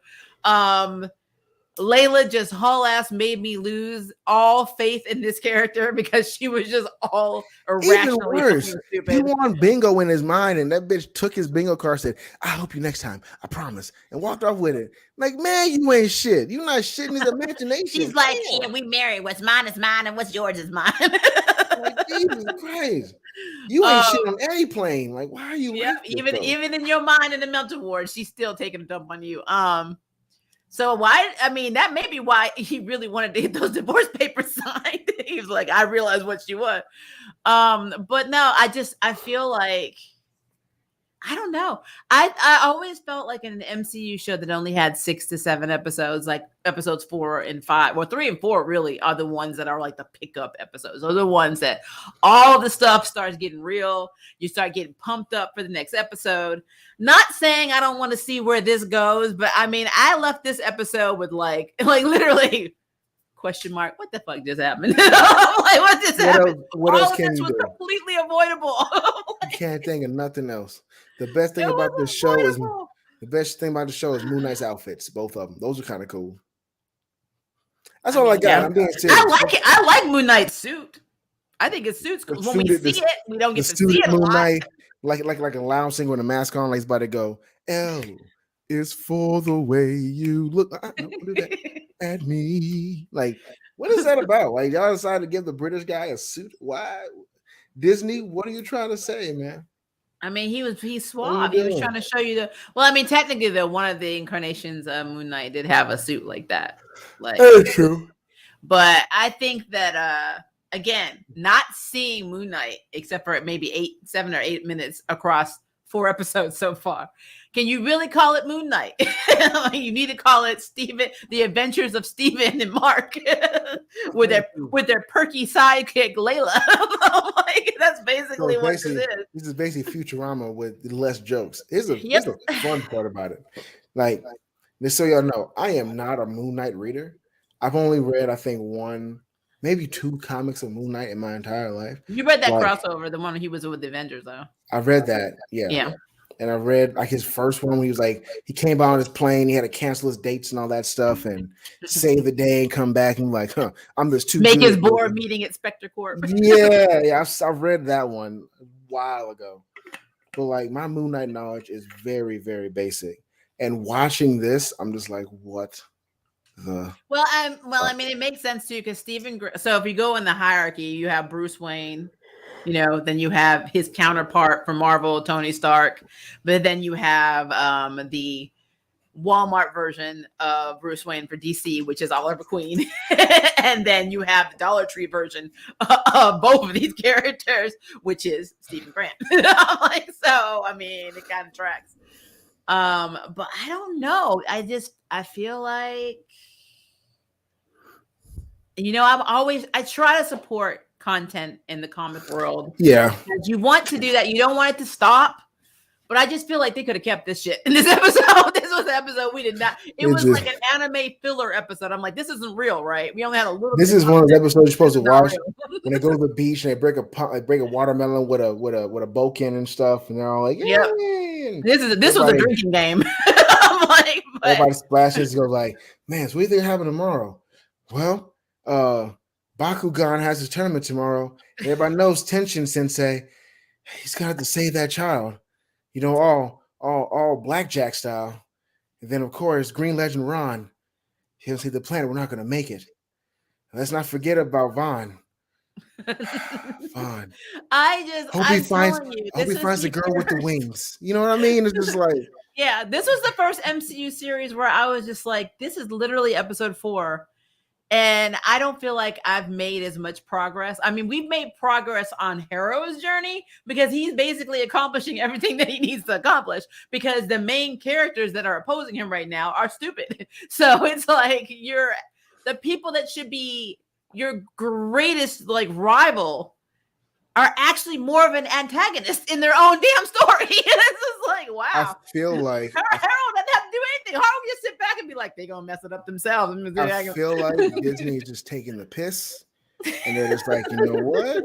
Layla just haul ass made me lose all faith in this character because she was just all irrationally stupid. He won bingo in his mind, and that bitch took his bingo card, said, "I help you next time, I promise," and walked off with it. Like, man, you ain't shit. You not shit in his imagination. She's like, yeah, we married. What's mine is mine, and what's yours is mine. Like, Jesus Christ. You ain't shit on any plane. Like, why are you? Yeah, even in your mind in the mental ward, she's still taking a dump on you. So why? I mean, that may be why he really wanted to get those divorce papers signed. He was like, I realized what she was. But no, I feel like, I don't know. I always felt like an MCU show that only had 6 to 7 episodes, like episodes 4 and 5, or 3 and 4 really are the ones that are like the pickup episodes. Those are the ones that all the stuff starts getting real. You start getting pumped up for the next episode. Not saying I don't want to see where this goes, but I mean, I left this episode with like literally question mark. What the fuck just happened? Like, what just happened? What else can you do? Completely avoidable. You can't think of nothing else. The best thing about this show is Moon Knight's outfits. Both of them. Those are kind of cool. That's all I got. Yeah. I'm being serious. I like it. I like Moon Knight's suit. I think his suit's cool. When we see it, we don't get to see it a lot. Knight, like a lounge singer with a mask on, like he's about to go, L is for the way you look. Don't do that at me. Like, what is that about? Like, y'all decided to give the British guy a suit? Why? Disney, what are you trying to say, man? I mean, he's suave. He was trying to show you well, I mean, technically, one of the incarnations of Moon Knight did have a suit like that. Like, that's true. But I think that again, not seeing Moon Knight except for maybe 7 or 8 minutes across 4 episodes so far. Can you really call it Moon Knight? You need to call it The Adventures of Steven and Mark with their perky sidekick Layla. Like, that's basically what this is. This is basically Futurama with less jokes. Here's the fun part about it. Like, just so y'all know, I am not a Moon Knight reader. I've only read, I think, 1, maybe 2 comics of Moon Knight in my entire life. You read that crossover, the one he was with the Avengers, though. I read that, yeah. And I read like his first one when he was like, he came by on his plane, he had to cancel his dates and all that stuff and save the day and come back and like, I'm just too make his board meeting at Spectre Corp. Yeah, I've read that one a while ago. But like, my Moon Knight knowledge is very, very basic. And watching this, I'm just like, what the? Well, I mean, it makes sense too because so if you go in the hierarchy, you have Bruce Wayne. You know, then you have his counterpart from Marvel, Tony Stark, but then you have the Walmart version of Bruce Wayne for DC, which is Oliver Queen, and then you have the Dollar Tree version of both of these characters, which is Stephen Grant. Like, so I mean, it kind of tracks. But I don't know. I feel like, you know, I try to support content in the comic world. Yeah. You want to do that. You don't want it to stop. But I just feel like they could have kept this shit in this episode. This was an episode we did not. It It was just like an anime filler episode. I'm like, this isn't real, right? We only had a little this bit of is one of those episodes you're supposed to not watch real. when they go to the beach and they break a watermelon with a bokin and stuff, and they're all like, Yep. "Yay!" And This was a everybody, drinking game. I'm like, but everybody splashes, goes like, "Man, so what do you think happened tomorrow?" Well, Bakugan has his tournament tomorrow. Everybody knows Tenshin Sensei. He's gonna have to save that child, you know, all blackjack style. And then of course, Green Legend Ron, he'll say the planet, we're not gonna make it. Let's not forget about Vaughn. Vaughn. I'm telling you, Hope he this finds is the girl with the wings. You know what I mean? It's just like yeah, this was the first MCU series where I was just like, this is literally episode 4. And I don't feel like I've made as much progress. I mean, we've made progress on Harrow's journey because he's basically accomplishing everything that he needs to accomplish because the main characters that are opposing him right now are stupid. So it's like the people that should be your greatest like rival are actually more of an antagonist in their own damn story. It's just like, wow. I feel like Harold doesn't have to do anything. Harold can just sit back and be like, they're gonna mess it up themselves. I feel like Disney is just taking the piss, and they're just like, you know what?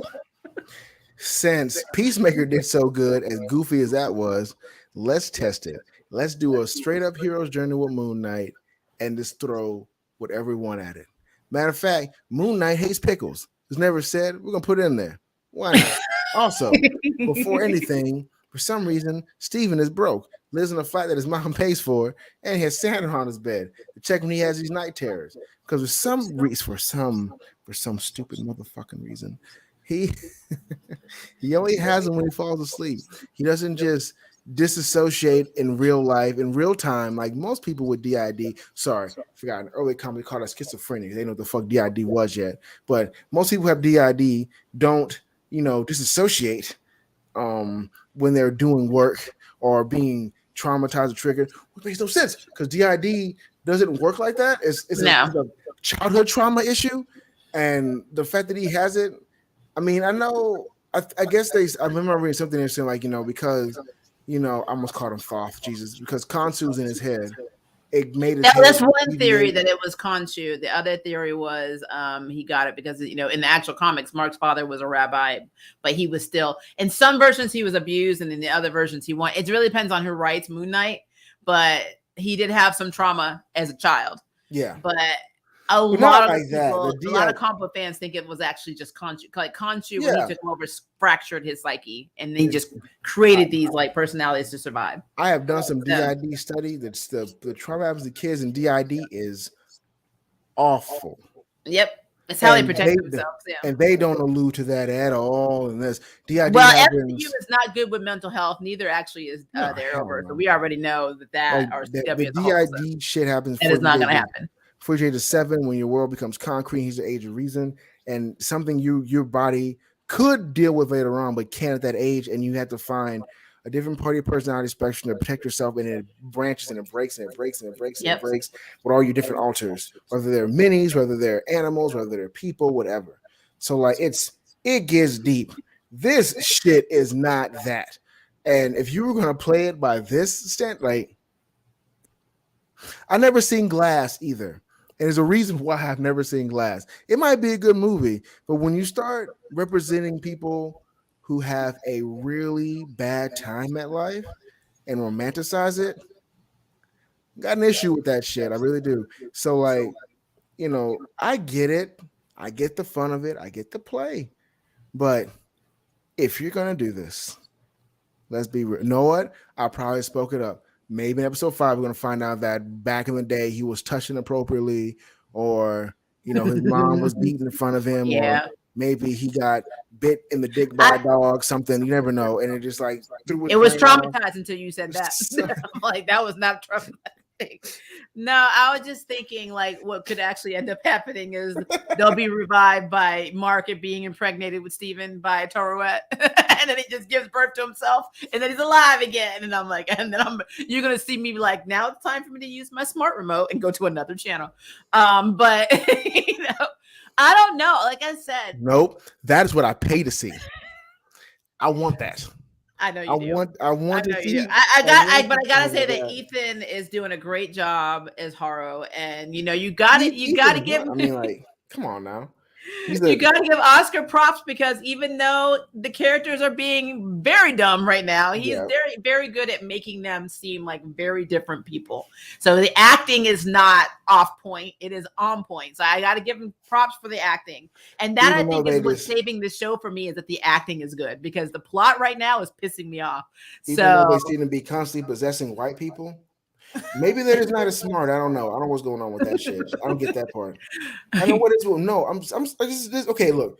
Since Peacemaker did so good, as goofy as that was, let's test it. Let's do a straight up hero's journey with Moon Knight, and just throw whatever we want at it. Matter of fact, Moon Knight hates pickles. It's never said. We're gonna put it in there. Why not? Also, before anything, for some reason, Steven is broke, lives in a flat that his mom pays for, and he has Santa on his bed to check when he has these night terrors. Because for some stupid motherfucking reason, he he only has them when he falls asleep. He doesn't just disassociate in real life, in real time, like most people with DID. Sorry, forgot an early comment called us schizophrenic. They know what the fuck DID was yet. But most people who have DID don't, disassociate when they're doing work or being traumatized or triggered, which makes no sense because DID doesn't work like that. It's a childhood trauma issue, and the fact that he has it, I mean, I know, I guess I remember reading something interesting, like, because, I almost called him Thoth, Jesus, because Khonsu's in his head. It made it. That's one theory that it was Khonshu. The other theory was he got it because in the actual comics, Mark's father was a rabbi, but he was still in some versions he was abused, and in the other versions he won. It really depends on who writes Moon Knight, but he did have some trauma as a child. Yeah, but a lot of comic fans think it was actually just Khonshu. Like Khonshu, when he took over, fractured his psyche, and he just created these like personalities to survive. I have done some DID study. That's the trauma happens to kids in DID is awful. Yep. It's how they protect themselves. Yeah. And they don't allude to that at all. And this DID MCU is not good with mental health. Neither actually is there over. So we already know that like, the DID shit happens. And it's not going to happen. For age of 7, when your world becomes concrete, he's the age of reason, and something your body could deal with later on, but can't at that age, and you have to find a different part of your personality spectrum to protect yourself, and it branches and it breaks and it breaks and it breaks and it breaks with all your different alters, whether they're minis, whether they're animals, whether they're people, whatever. So like it gets deep. This shit is not that. And if you were gonna play it by this extent, like I never seen Glass either. And there's a reason why I've never seen Glass. It might be a good movie, but when you start representing people who have a really bad time at life and romanticize it, got an issue with that shit. I really do. So, like, I get it. I get the fun of it. I get the play. But if you're going to do this, let's be real. You know what? I probably spoke it up. Maybe in episode 5, we're going to find out that back in the day, he was touched inappropriately, or, his mom was beaten in front of him, or maybe he got bit in the dick by a dog, something. You never know. And it just like, it was traumatized until you said that. Like, that was not traumatizing. No, I was just thinking, like, what could actually end up happening is they'll be revived by Mark being impregnated with Steven by a Torouette, and then he just gives birth to himself, and then he's alive again. And I'm like, you're gonna see me like, now it's time for me to use my smart remote and go to another channel. But I don't know. Like I said, nope. That is what I pay to see. I want that. I know I you do. want I to know you do. see. But I gotta say that that. Ethan is doing a great job as Haro, and you Ethan, gotta give. I mean, like, come on now. He's You the got to give Oscar props because even though the characters are being very dumb right now, he's very, very good at making them seem like very different people. So the acting is not off point; it is on point. So I got to give him props for the acting, and that I think is what's saving the show for me is that the acting is good because the plot right now is pissing me off. Even though they seem to be constantly possessing white people. Maybe they're just not as smart. I don't know. I don't know what's going on with that shit. I don't get that part. I know what it's. No, I'm this. Okay, look.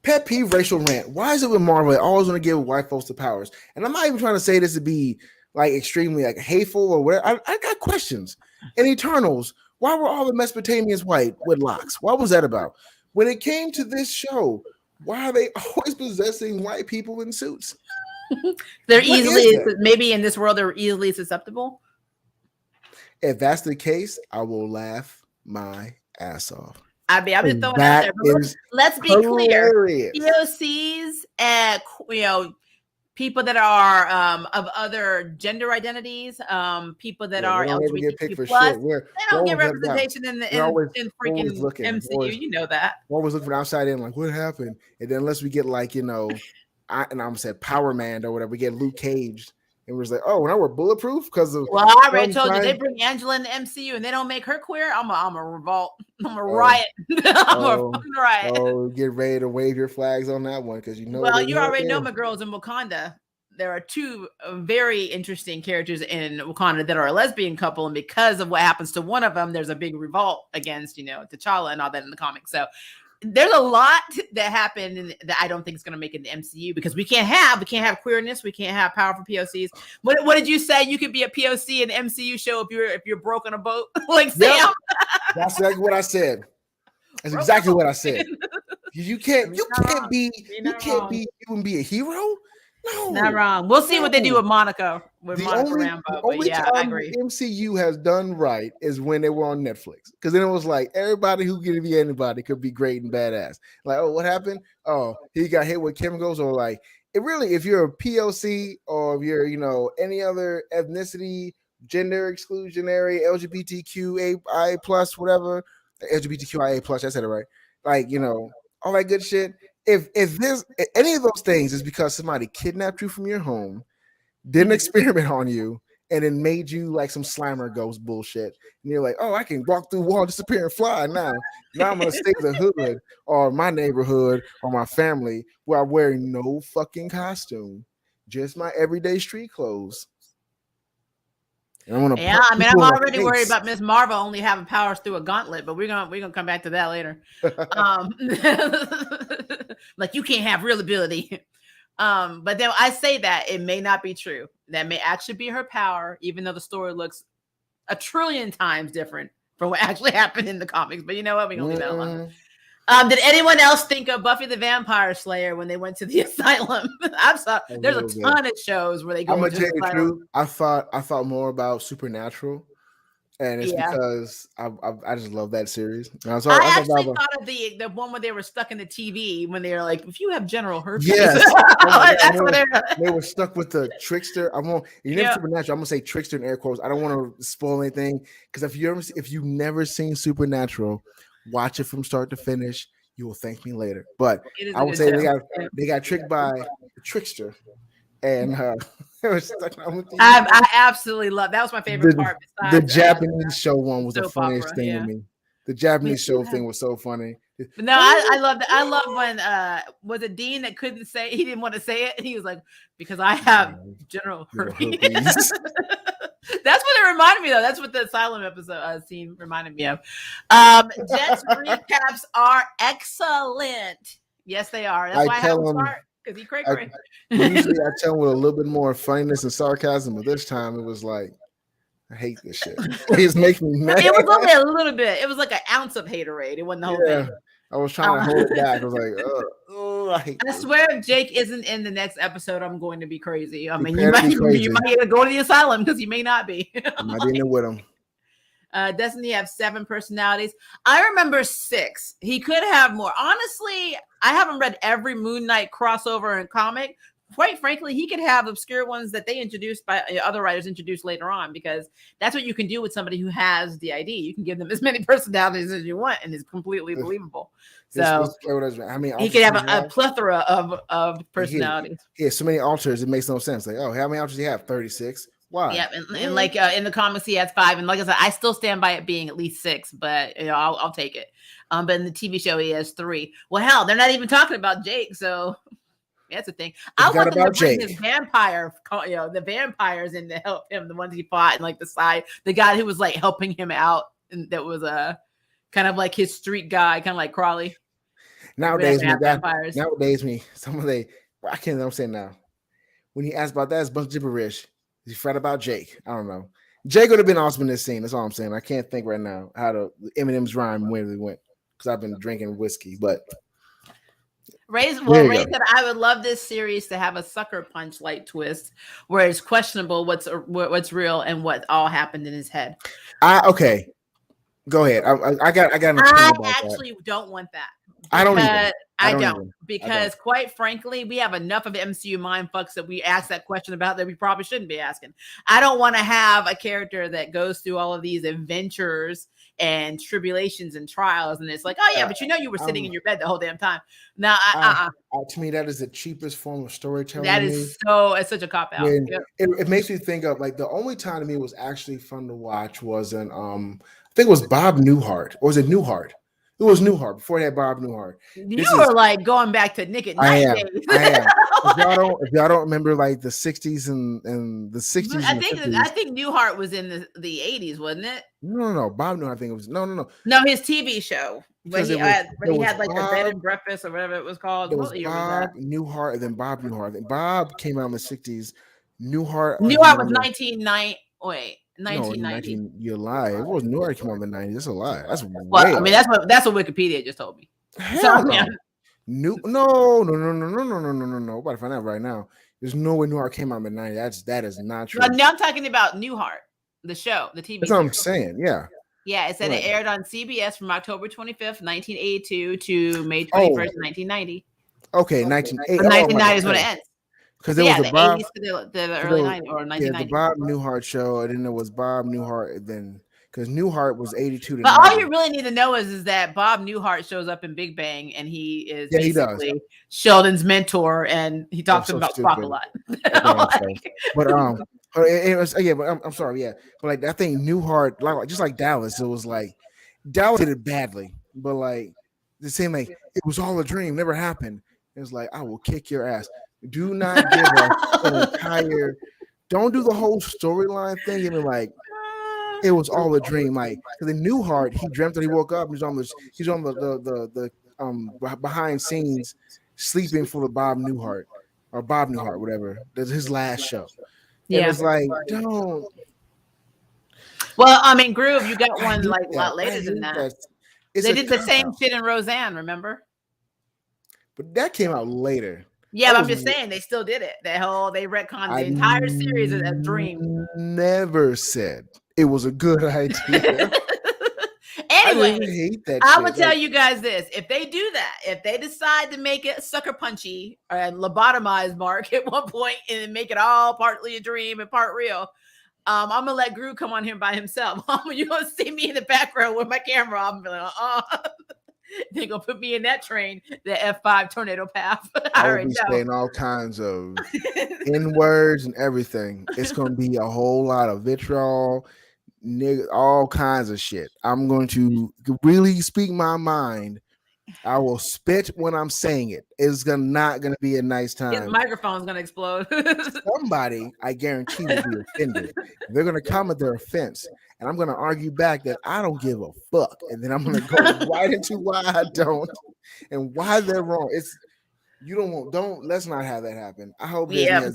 Pet peeve racial rant. Why is it with Marvel? They always want to give white folks the powers. And I'm not even trying to say this to be like extremely like hateful or whatever. I got questions. In Eternals, why were all the Mesopotamians white with locks? What was that about? When it came to this show, why are they always possessing white people in suits? They're maybe in this world they're easily susceptible. If that's the case, I will laugh my ass off. I'm just throwing it out there. But let's be clear. POCs and people that are of other gender identities, people that are LGBTQ plus, they don't get representation in freaking MCU. You know that. We're always looking for outside in, like what happened, and then unless we get like I'm said Power Man or whatever, we get Luke Cage. And we're just like, oh, now we're bulletproof because of. Well, I already told you they bring Angela in the MCU and they don't make her queer. I'm a revolt. I'm a riot. I'm a riot. Oh, get ready to wave your flags on that one because you know. Well, you already know my girls in Wakanda. There are two very interesting characters in Wakanda that are a lesbian couple, and because of what happens to one of them, there's a big revolt against T'Challa and all that in the comics. So. There's a lot that happened that I don't think is going to make it in the MCU because we can't have queerness, we can't have powerful POCs. What did you say? You could be a POC in the MCU show if you're broke on a boat, like Sam. Yep. That's exactly what I said. That's exactly what I said. You can't be a hero. No, not wrong. We'll see what they do with Monica. Rambeau. Only time I agree. MCU has done right is when they were on Netflix, because then it was like everybody who could be anybody could be great and badass. Like, oh, what happened? Oh, he got hit with chemicals, or like it really. If you're a POC or if you're any other ethnicity, gender exclusionary, LGBTQIA plus, whatever, LGBTQIA plus. I said it right. Like all that good shit. If there's any of those things is because somebody kidnapped you from your home, did an experiment on you, and then made you like some Slimer ghost bullshit. And you're like, oh, I can walk through wall, disappear, and fly now. Now I'm gonna stay in the hood or my neighborhood or my family where I'm wearing no fucking costume, just my everyday street clothes. I'm already worried about Ms. Marvel only having powers through a gauntlet, but we're gonna come back to that later. Like you can't have real ability. But then I say that it may not be true. That may actually be her power, even though the story looks a trillion times different from what actually happened in the comics. But you know what? We're gonna leave that alone. Did anyone else think of Buffy the Vampire Slayer when they went to the asylum? There's a ton of shows where they go. I'm gonna tell you the truth. I thought more about Supernatural, and it's because I just love that series. I actually thought of the one where they were stuck in the TV when they were like, if you have general herpes. Yes, they were stuck with the trickster. Supernatural. I'm gonna say trickster in air quotes. I don't want to spoil anything because if you've never seen Supernatural, watch it from start to finish. You will thank me later. But I would say they got tricked by the trickster, and I absolutely love that. Was my favorite part. The Japanese show one was the funniest thing to me. The Japanese show thing was so funny. No, I love that. I love when was it Dean that couldn't say, he didn't want to say it, and he was like, because I have general herpes. That's what it reminded me of. That's what the asylum episode scene reminded me of. Jett's recaps are excellent. Yes, they are. That's why I have him start, because he cray. Usually I tell him with a little bit more funniness and sarcasm, but this time it was like, I hate this shit. He's making me mad. It was only a little bit. It was like an ounce of haterade. It wasn't the whole thing. I was trying to hold it back. I was like, I swear if Jake isn't in the next episode, I'm going to be crazy. I mean, you might go to the asylum because you may not be. I might be in there with him. Doesn't he have 7 personalities? I remember 6. He could have more. Honestly, I haven't read every Moon Knight crossover and comic. quite frankly, he could have obscure ones that they introduced by other writers introduced later on, because that's what you can do with somebody who has the ID. You can give them as many personalities as you want, and it's completely believable. So I mean, he could have a plethora of personalities. He has so many alters, it makes no sense. Like, oh, how many alters do you have? 36. Why? Yeah, and like in the comics, he has 5, and like I said, I still stand by it being at least 6, but I'll take it. But in the TV show, he has 3. Well, hell, they're not even talking about Jake, so that's the thing. I want them to bring his vampire, the vampires in to help him, the ones he fought, and like the guy who was like helping him out, and that was a kind of like his street guy, kind of like Crawley. Nowadays, some of I can't know what I'm saying now. When he asked about that, it's a bunch of gibberish. He fret about Jake. I don't know. Jake would have been awesome in this scene. That's all I'm saying. I can't think right now how the Eminem's rhyme where they went, because I've been drinking whiskey. But Ray said, I would love this series to have a sucker punch like twist where it's questionable what's real and what all happened in his head. Okay. Go ahead. I got an opinion about actually that. Don't want that. I don't either. Because quite frankly, we have enough of MCU mindfucks that we ask that question about that we probably shouldn't be asking. I don't want to have a character that goes through all of these adventures and tribulations and trials, and it's like, oh yeah, but you were sitting in your bed the whole damn time. Now, to me, that is the cheapest form of storytelling. That is it's such a cop out. Yep. It makes me think of like the only time to me it was actually fun to watch was in I think it was Bob Newhart, or was it Newhart? It was Newhart before they had Bob Newhart. You were like going back to Nick at Night days. I am. If y'all don't remember like the 60s and the 60s. I think Newhart was in the 80s, wasn't it? No. Bob Newhart, I think it was no. No, his TV show. When he had like the bed and breakfast or whatever it was called. It was Bob Newhart and then Bob Newhart. And Bob came out in the 60s. Newhart was 1990. Wait. 1990. No, you're lying. It wasn't Newhart came out in the 90s. That's a lie. That's I mean, that's what Wikipedia just told me. Hell no. No. Nobody find out right now. There's no way Newhart came out in the 90s. That is not true. Now I'm talking about Newhart, the show, the TV. That's what I'm saying. Yeah. Yeah, it said it aired on CBS from October 25th, 1982 to May 21st, 1990. Okay, 1980. 1990 is when it ends. Because there was the 80s to the early 90s or 1990. Yeah, the Bob Newhart show, and then there was Bob Newhart, then because Newhart was 82 to 90. But all you really need to know is that Bob Newhart shows up in Big Bang, and he is basically Sheldon's mentor, and he talks about Spock a lot. But I'm sorry, yeah. But like I think Newhart, like just like Dallas, it was like Dallas did it badly, but like the same like it was all a dream, never happened. It was like I will kick your ass. Do not give an entire. Don't do the whole storyline thing. Even like it was all a dream. Like the Newhart, he dreamt that he woke up. He's on the behind scenes sleeping for the Bob Newhart, whatever. That's his last show. Yeah, it was like don't. Well, I mean, Groove, you got one like a lot later than that. They did the same shit in Roseanne, remember? But that came out later. Yeah, but I'm just saying they still did it. They retconned the entire series as a dream. Never said it was a good idea. Anyway, I would tell you guys this: if they do that, if they decide to make it sucker punchy or lobotomize Mark at one point and make it all partly a dream and part real, I'm gonna let Groove come on here by himself. You're gonna see me in the background with my camera. I'm like, they're gonna put me in that train, the F5 tornado path. I'll be saying all kinds of N-words and everything. It's gonna be a whole lot of vitriol, all kinds of shit. I'm going to really speak my mind. I will spit when I'm saying it. It's not gonna be a nice time. His microphone's gonna explode. Somebody, I guarantee, will be offended. They're gonna comment their offense, and I'm gonna argue back that I don't give a fuck, and then I'm gonna go right into why I don't and why they're wrong. It's let's not have that happen. I hope. Yeah.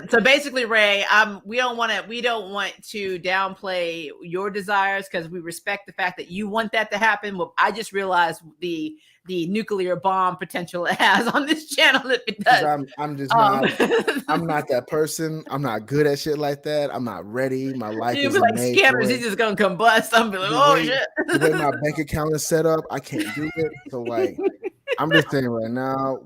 So basically, Ray, we don't want to downplay your desires because we respect the fact that you want that to happen. Well, I just realized the nuclear bomb potential it has on this channel if it does. I'm just not. I'm not that person. I'm not good at shit like that. I'm not ready. My life is like scanners. He's just gonna combust. I'm like, oh shit. The way my bank account is set up, I can't do it. So like. I'm just saying right now,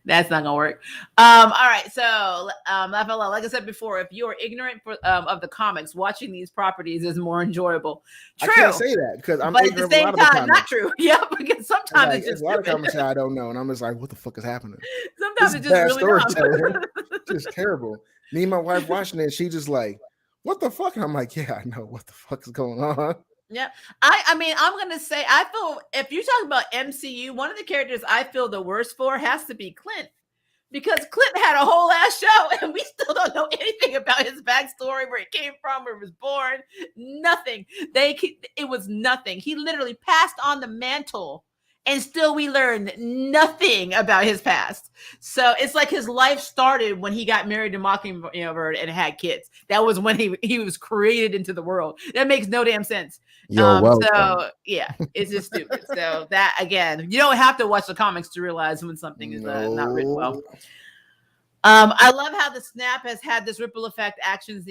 That's not gonna work. All right. So, like I said before, if you're ignorant of the comics, watching these properties is more enjoyable. I can't True, say that because I'm but at the ignorant of a same lot of the time, not comics. true. Yeah, because sometimes Like it's there's just a lot of stupid. comics that I don't know, and I'm just like, what the fuck is happening? Sometimes This it's is just bad really dumb. storytelling. Just terrible. Me and my wife watching it, she just like, what the fuck? And I'm like, yeah, I know what the fuck is going on. Yeah. I mean, I'm gonna say I feel if you're talking about MCU, one of the characters I feel the worst for has to be Clint. Because Clint had a whole ass show and we still don't know anything about his backstory, where he came from, where he was born. Nothing. It was nothing. He literally passed on the mantle and still we learned nothing about his past. So it's like his life started when he got married to Mockingbird and had kids. That was when he was created into the world. That makes no damn sense. You're welcome. So yeah, it's just stupid. So that again, you don't have to watch the comics to realize when something is not written well. I love how the snap has had this ripple effect actions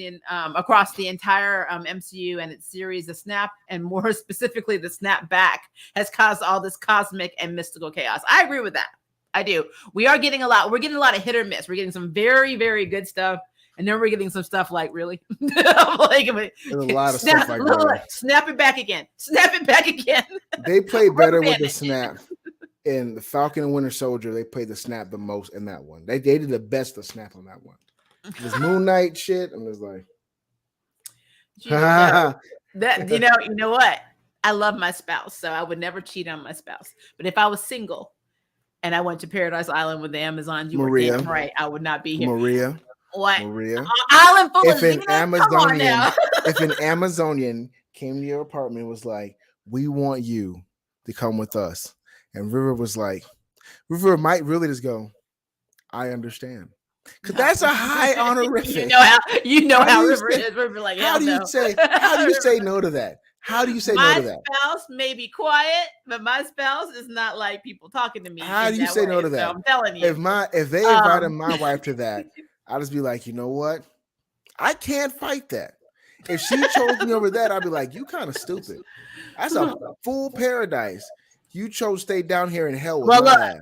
across the entire MCU and its series. The snap, and more specifically, the snap back, has caused all this cosmic and mystical chaos. I agree with that. I do. We're getting a lot of hit or miss. We're getting some very, very good stuff. And then we're getting some stuff like, really? Like, there's a lot of stuff like that. Snap it back again. Snap it back again. They play better with the snap. In the Falcon and Winter Soldier, they played the snap the most in that one. They did the best to snap on that one. This Moon Knight shit, I'm just like, you know what? I love my spouse, so I would never cheat on my spouse. But if I was single and I went to Paradise Island with the Amazons, you were damn right, I would not be here. Maria. What? Maria. Island full if of an Amazonian, if an Amazonian came to your apartment and was like, we want you to come with us. And River was like, River might really just go, I understand. Because that's a high honorific. You know how River is. River like, how do you say no to that? How do you say no to that? My spouse may be quiet, but my spouse is not like people talking to me. How do you say no to that? So I'm telling you. If they invited my wife to that, I'll just be like, you know what? I can't fight that. If she chose me over that, I'd be like, you kind of stupid. That's a full paradise. You chose to stay down here in hell with my ass.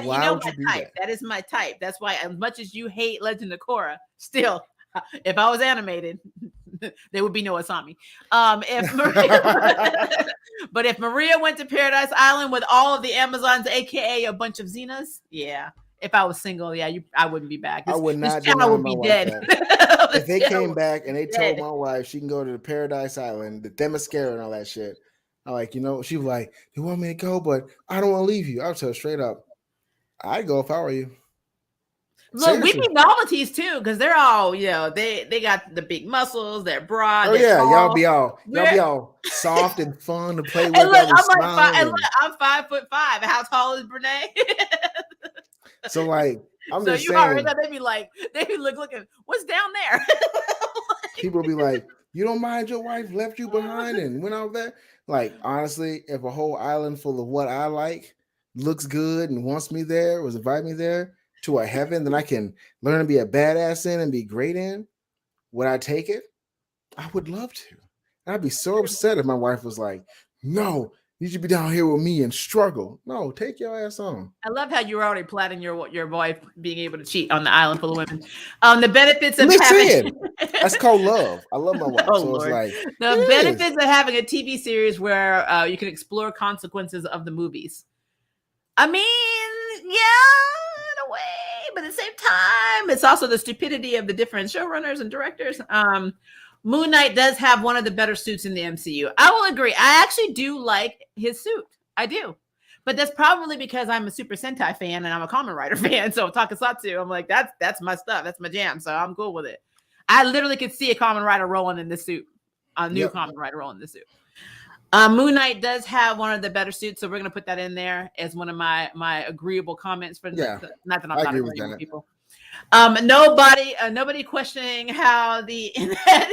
Why would you do type. That is my type. That's why, as much as you hate Legend of Korra, still, if I was animated, there would be no Asami. But if Maria went to Paradise Island with all of the Amazons, aka a bunch of Xenas, yeah. If I was single, yeah, I wouldn't be back. I would not. This channel would be dead. If they came back and they told my wife she can go to the Paradise Island, the Themyscira and all that shit, I'm like, she was like, they want me to go, but I don't want to leave you. I'll tell her straight up, I'd go if I were you. Look, we need novelties too, because they're all, they got the big muscles, they're broad. Oh yeah, y'all be all soft and fun to play with. And look, I'm 5'5". How tall is Brene? So like, I'm just saying. Already know, they be looking, what's down there? People be like, you don't mind your wife left you behind and went out there? Like, honestly, if a whole island full of what I like looks good and wants me there, was invite me there to a heaven that I can learn to be a badass in and be great in, would I take it? I would love to. And I'd be so upset if my wife was like, no, you should be down here with me and struggle. No, take your ass on. I love how you were already planning your wife being able to cheat on the island full of women. The benefits of having that's called love. I love my wife. Oh, so Lord. It's like the benefits of having a TV series where you can explore consequences of the movies. I mean, yeah, in a way, but at the same time, it's also the stupidity of the different showrunners and directors. Moon Knight does have one of the better suits in the MCU. I will agree. I actually do like his suit. I do. But that's probably because I'm a Super Sentai fan and I'm a Kamen Rider fan. So Tokusatsu, I'm like, that's my stuff. That's my jam. So I'm cool with it. I literally could see a Kamen Rider rolling in this suit. A new Kamen Rider rolling in this suit. Moon Knight does have one of the better suits. So we're going to put that in there as one of my agreeable comments for not that I'm not agreeing with people. Nobody questioning how the Enad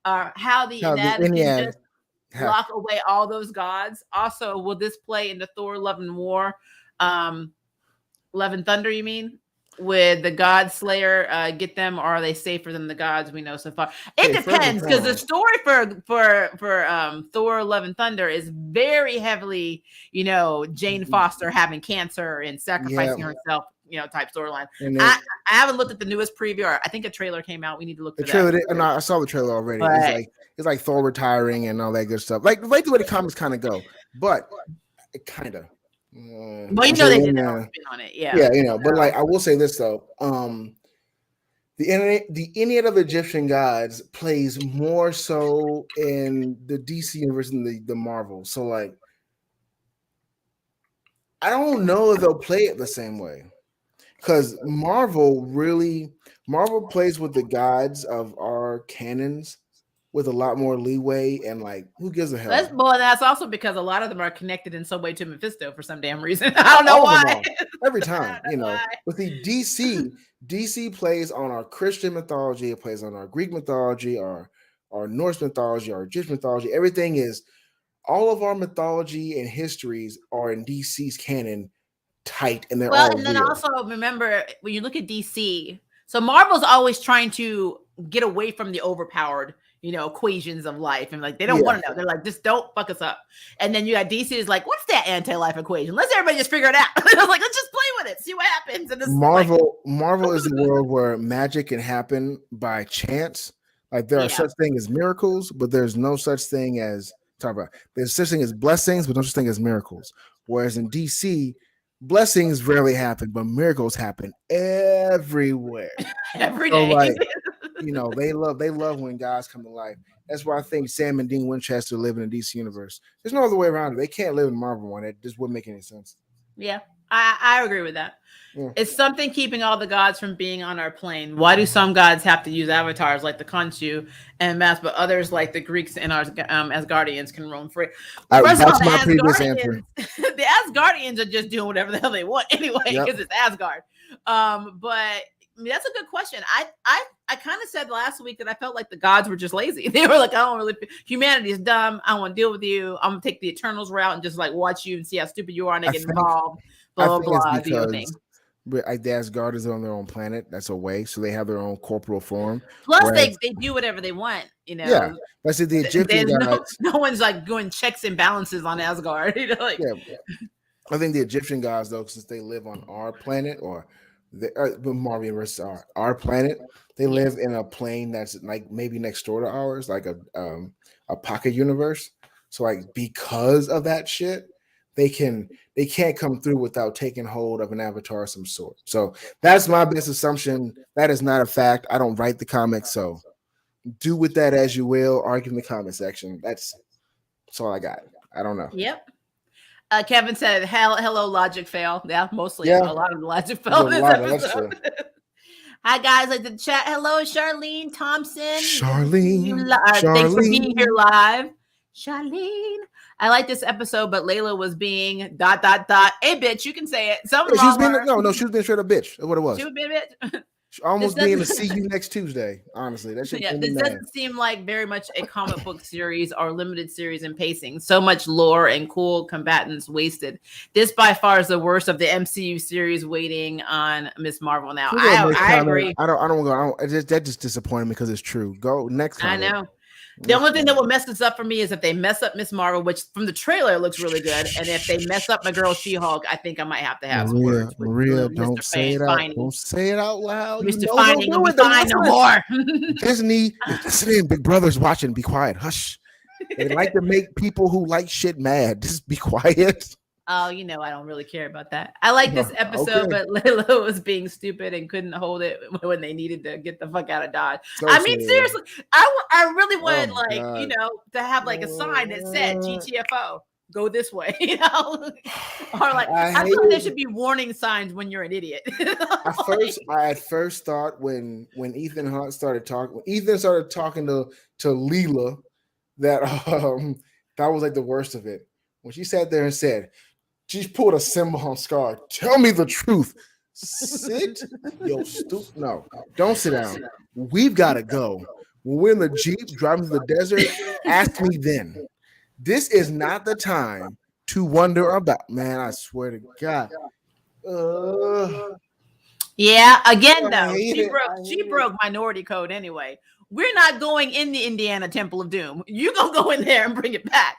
just lock away all those gods. Also, will this play into Thor: Love and War, Love and Thunder? You mean with the God Slayer get them, or are they safer than the gods we know so far? It depends, because the story for Thor: Love and Thunder is very heavily, Jane Foster having cancer and sacrificing herself type storyline. And then I haven't looked at the newest preview. Or I think a trailer came out. We need to look the for trailer. that. No, I saw the trailer already. But, It's like Thor retiring and all that good stuff. Like the way the comics kind of go, but it kind of. well, they did their own spin on it. Yeah. Yeah, but like I will say this though, the Ennead of the Egyptian gods plays more so in the DC universe than the Marvel. So like, I don't know if they'll play it the same way, because Marvel plays with the gods of our canons with a lot more leeway, and like, who gives a hell? That's also because a lot of them are connected in some way to Mephisto for some damn reason. I don't know why. Every time, With the DC plays on our Christian mythology, it plays on our Greek mythology, our Norse mythology, our Egyptian mythology. Everything is, all of our mythology and histories are in DC's canon tight, and they're all and then real. Also remember, when you look at DC, so Marvel's always trying to get away from the overpowered equations of life, and like they don't want to know. They're like, just don't fuck us up. And then you got DC is like, what's that anti-life equation? Let's everybody just figure it out. I was like, let's just play with it, see what happens. And Marvel is a world where magic can happen by chance. Like there are such thing as miracles, but there's no such thing as there's such thing as blessings, but no such thing as miracles. Whereas in DC, blessings rarely happen, but miracles happen everywhere. Every day. So like, they love when guys come to life. That's why I think Sam and Dean Winchester live in the DC universe. There's no other way around it. They can't live in Marvel one. It just wouldn't make any sense. Yeah, I agree with that. Yeah. It's something keeping all the gods from being on our plane. Why do some gods have to use avatars like the Khonshu and Mass, but others like the Greeks and our Asgardians can roam free? That's my previous answer. The Asgardians are just doing whatever the hell they want anyway, because it's Asgard. But that's a good question. I kind of said last week that I felt like the gods were just lazy. They were like, humanity is dumb. I don't want to deal with you. I'm gonna take the Eternals route and just like watch you and see how stupid you are and get involved. Blah blah blah. Do your thing. But like the Asgardians are on their own planet. That's a way, so they have their own corporal form. Plus, they do whatever they want. Yeah, that's the Egyptian gods. No one's like doing checks and balances on Asgard. I think the Egyptian gods, though, since they live on our planet, or the Marvel universe, our planet, they live in a plane that's like maybe next door to ours, like a pocket universe. So like, because of that shit, they can't come through without taking hold of an avatar of some sort. So that's my best assumption. That is not a fact. I don't write the comics, so do with that as you will. Argue in the comment section. That's all I got. I don't know. Yep. Kevin said, hello, logic fail. Yeah, mostly a lot of the logic fail in this episode. Hi, guys. Like the chat. Hello, Charlene Thompson. Charlene. Thanks for being here live. Charlene. I like this episode, but Layla was being ... Hey, bitch, you can say it. She was being straight up bitch. That's what it was. She was being a bitch. Almost being to see you next Tuesday. Honestly, that shit. This doesn't seem like very much a comic book series or limited series in pacing. So much lore and cool combatants wasted. This by far is the worst of the MCU series. Waiting on Miss Marvel now. I agree. I don't go. That just disappointed me because it's true. Go next time. I know. The only thing that will mess this up for me is if they mess up Miss Marvel, which from the trailer looks really good, and if they mess up my girl She-Hulk, I think I might have to have some words with Maria, don't say it out. Don't say it out loud. Mr. Finding will be fine no more. Disney and Big Brother's watching. Be quiet. Hush. They like to make people who like shit mad. Just be quiet. Oh, I don't really care about that. I like this episode, but Layla was being stupid and couldn't hold it when they needed to get the fuck out of Dodge. Seriously, I really wanted to have like a sign that said GTFO, go this way, or like I feel like there should be warning signs when you're an idiot. I at first thought when Ethan Hunt started talking, to Leela, that that was like the worst of it. When she sat there and said, she pulled a symbol on Scar. Tell me the truth. Sit. Yo, stupid. No, don't sit down. We've got to go. When we're in the Jeep driving to the desert, ask me then. This is not the time to wonder about. Man, I swear to God. Yeah, again, though, she broke minority code anyway. we're not going in the Indiana Temple of Doom. You gonna go in there and bring it back.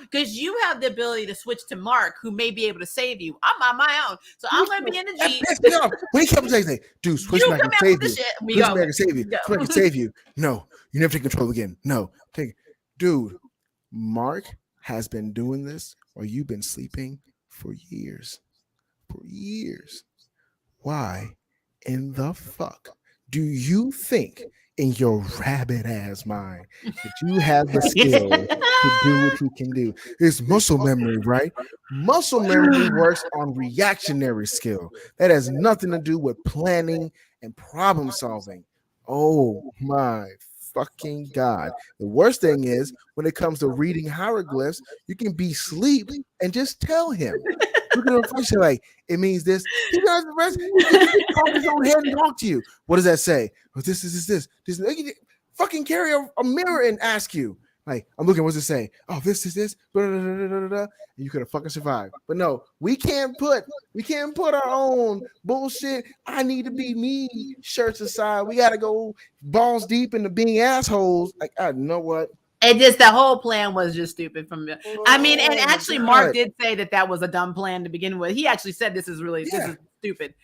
Because you have the ability to switch to Mark, who may be able to save you. I'm on my own. So I'm gonna be in the Jeep. That pissed me off. When he kept saying, dude, switch back and save you. Switch back and save you. Switch back and save you. No, you never take control again. No, dude, Mark has been doing this or you've been sleeping for years. For years. Why in the fuck do you think in your rabbit ass mind that you have the skill to do what you can do? It's muscle memory, right? Muscle memory works on reactionary skill. That has nothing to do with planning and problem solving. Oh my fucking God. The worst thing is when it comes to reading hieroglyphs, you can be asleep and just tell him. Look at the reflection, like it means this. He does the rest. He can talk his own head and talk to you. What does that say? Well, this. Fucking carry a mirror and ask you. Like, I'm looking, what's it say? Oh, this is this. And you could have fucking survived. But no, we can't put our own bullshit. I need to be me shirts aside. We gotta go balls deep into being assholes. Like, I know what. And just the whole plan was just stupid from me. I mean, and actually Mark did say that was a dumb plan to begin with. He actually said this is stupid.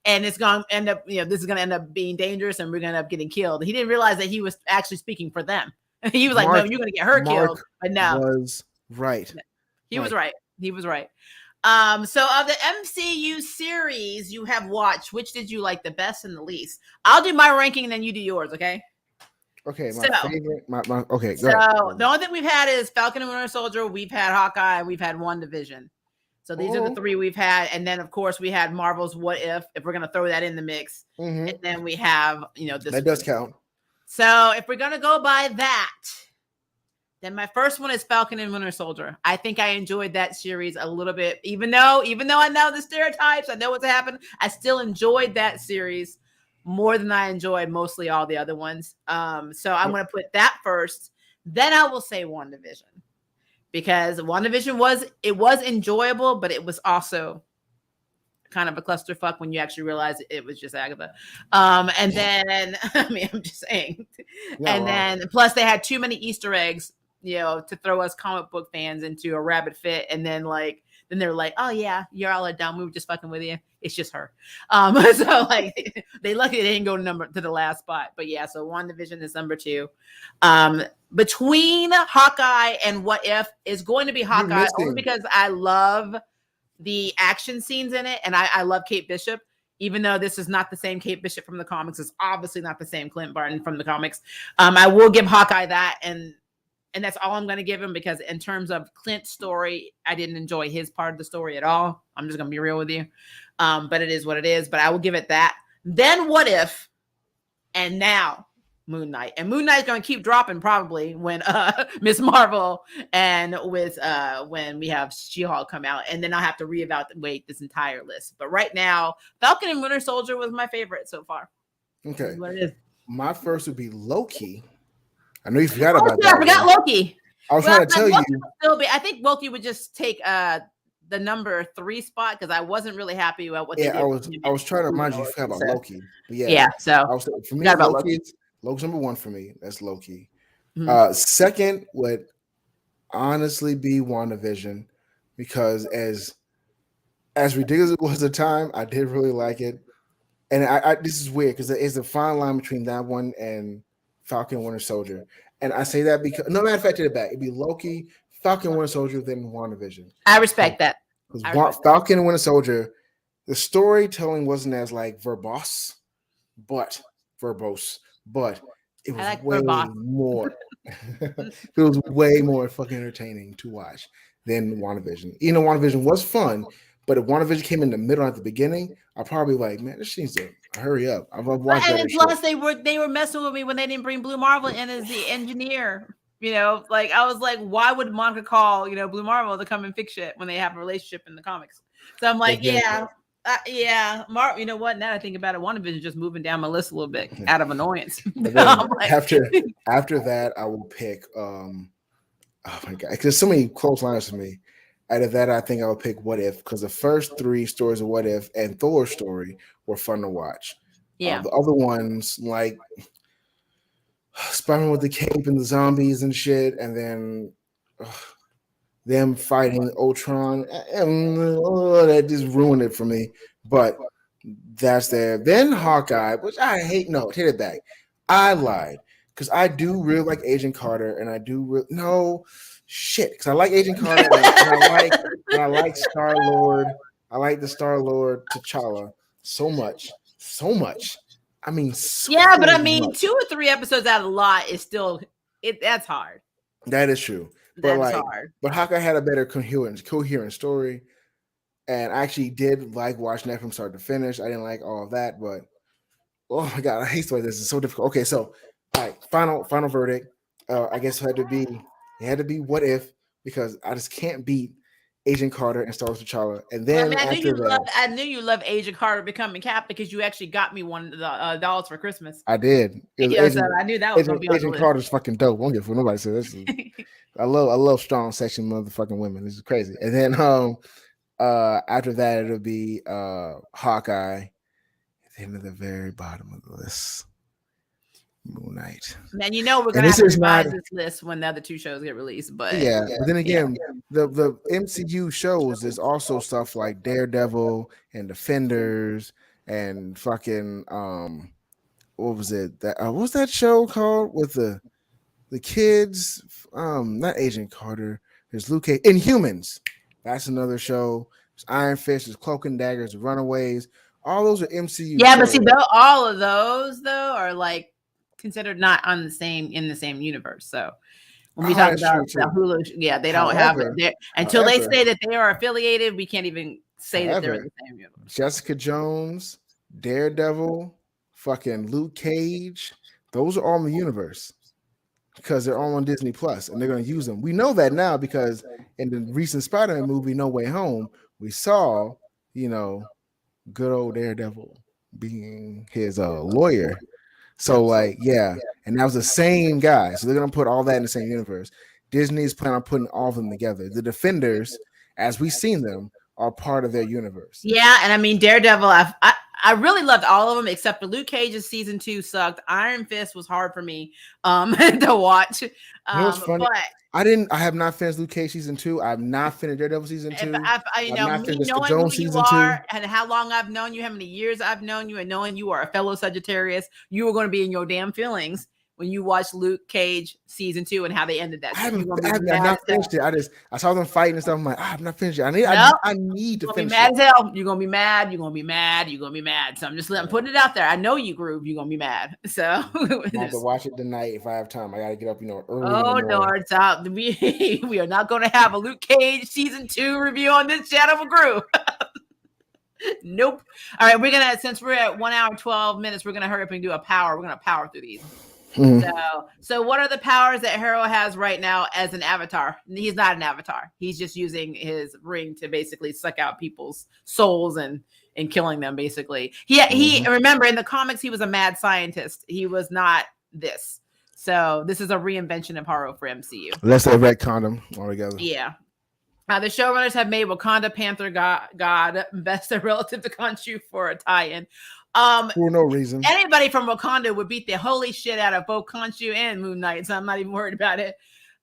And it's going to end up, this is going to end up being dangerous and we're going to end up getting killed. He didn't realize that he was actually speaking for them. He was like, no, you're going to get her killed. But no. Was right. He was right. So of the MCU series you have watched, which did you like the best and the least? I'll do my ranking and then you do yours, okay? Okay, favorite. Okay, go ahead. The only thing we've had is Falcon and Winter Soldier. We've had Hawkeye. We've had WandaVision. So these are the three we've had, and then of course we had Marvel's What If we're gonna throw that in the mix, and then we have this. That does count. So if we're gonna go by that, then my first one is Falcon and Winter Soldier. I think I enjoyed that series a little bit, even though I know the stereotypes, I know what's happened. I still enjoyed that series more than I enjoyed mostly all the other ones. So I'm going to put that first. Then I will say WandaVision, because WandaVision was enjoyable, but it was also kind of a clusterfuck when you actually realize it was just Agatha. And then, I mean, I'm just saying. Then plus they had too many Easter eggs, to throw us comic book fans into a rabbit fit. And then then they're like, oh yeah, you're all dumb. We were just fucking with you. It's just her. So like they luckily they didn't go to the last spot. But yeah, so WandaVision is number 2. Between Hawkeye and What If is going to be Hawkeye only because I love the action scenes in it, and I love Kate Bishop. Even though this is not the same Kate Bishop from the comics, it's obviously not the same Clint Barton from the comics. I will give Hawkeye that, and that's all I'm going to give him, because in terms of Clint's story, I didn't enjoy his part of the story at all. I'm just going to be real with you. But it is what it is. But I will give it that. Then What If, and now Moon Knight. And Moon Knight's going to keep dropping probably when Miss Marvel and with when we have She-Hulk come out. And then I'll have to reevaluate this entire list. But right now, Falcon and Winter Soldier was my favorite so far. Okay. What it is. My first would be Loki. I know you forgot about that. I forgot Loki. I was trying to tell Loki you. I think Loki would just take the number 3 spot, because I wasn't really happy about what they did. I was trying to remind you forgot about Loki. But so for me, Loki's number 1 for me. That's Loki. Second would honestly be WandaVision, because as ridiculous as it was at the time, I did really like it. And I this is weird because it's a fine line between that one and Falcon and Winter Soldier. And I say that because, no matter of fact, to the back, it'd be Loki, Falcon, Winter Soldier, then WandaVision. I respect that. Because Falcon and Winter Soldier, the storytelling wasn't as verbose, but it was way more. It was way more fucking entertaining to watch than WandaVision. WandaVision was fun, but if WandaVision came in the middle at the beginning, I'd probably man, this needs to hurry up. I've watched that. And plus, they were messing with me when they didn't bring Blue Marvel in as the engineer. I was like, why would Monica call Blue Marvel to come and fix shit when they have a relationship in the comics? So I'm like, you know what? Now that I think about it, WandaVision is just moving down my list a little bit out of annoyance. After that, I will pick. Oh my god, because so many close lines to me. Out of that, I think I would pick What If, because the first 3 stories of What If and Thor's story were fun to watch. Yeah. The other ones, Spider-Man with the cape and the zombies and shit, and then them fighting Ultron. That just ruined it for me. But that's there. Then Hawkeye, which I hate. No, take it back. I lied because I do really like Agent Carter, and I do no shit because I like Agent Carter, and I like Star Lord. I like the Star Lord T'Challa so much, so much. I mean, so yeah, but I mean, much. 2 or 3 episodes out of a lot is still that's hard. That is true. That's hard. But Hawkeye had a better coherent story. And I actually did like watching that from start to finish. I didn't like all of that, but oh my god, I hate the way this is so difficult. Okay, so all right, final verdict. I guess it had to be What If, because I just can't beat Agent Carter and Star Wars T'Challa. And then I knew you loved Agent Carter becoming Cap because you actually got me one of the dolls for Christmas. I did. So I knew that was going to be on Agent Carter's fucking dope. Won't get for nobody says this. I love strong section motherfucking women. This is crazy. And then after that it'll be Hawkeye. At the end of the very bottom of the list, Moon Knight. Man, we're gonna have to revise this list when the other 2 shows get released. But but then again, the MCU shows, there's also stuff like Daredevil and Defenders and fucking what was it that what was that show called with the kids? Not Agent Carter. There's Luke Cage. Inhumans. That's another show. There's Iron Fist. There's Cloak and Daggers. Runaways. All those are MCU. Yeah, shows. But see, all of those though are like considered not in the same universe. So when we talk about the Hulu, they don't have it there until they say that they are affiliated. We can't even say that they're in the same universe. Jessica Jones, Daredevil, fucking Luke Cage. Those are all in the universe because they're all on Disney Plus, and they're going to use them. We know that now because in the recent Spider-Man movie, No Way Home, we saw, good old Daredevil being his lawyer. So and that was the same guy. So they're gonna put all that in the same universe. Disney's planning on putting all of them together. The Defenders, as we've seen them, are part of their universe. Yeah, and I mean Daredevil, I really loved all of them except for Luke Cage's season 2 sucked. Iron Fist was hard for me to watch. Funny? But I have not finished Luke Cage season 2. I've not finished Daredevil season 2. Me knowing who you are and how long I've known you, how many years I've known you, and knowing you are a fellow Sagittarius, you were going to be in your damn feelings when you watched Luke Cage season 2 and how they ended that. I have not finished it. I saw them fighting and stuff. I'm like, I'm not finished it. I need to finish it. You're gonna be mad as hell. You're gonna be mad. You're gonna be mad. You're gonna be mad. So I'm putting it out there. I know you, Groove. You're gonna be mad. So I have to watch it tonight if I have time. I gotta get up, early. Oh no, it's out. We are not gonna have a Luke Cage season 2 review on this channel for Groove. Nope. All right, since we're at 1 hour 12 minutes, we're gonna hurry up and do a power. We're gonna power through these. Mm-hmm. So what are the powers that Hero has right now as an avatar? He's not an avatar. He's just using his ring to basically suck out people's souls and killing them. Basically, he remember in the comics he was a mad scientist. He was not this. So this is a reinvention of Hero for MCU. Let's say retcon them all together. Yeah. The showrunners have made Wakanda Panther God best relative to Khonshu for a tie-in. For no reason. Anybody from Wakanda would beat the holy shit out of both Khonshu and Moon Knight, so I'm not even worried about it.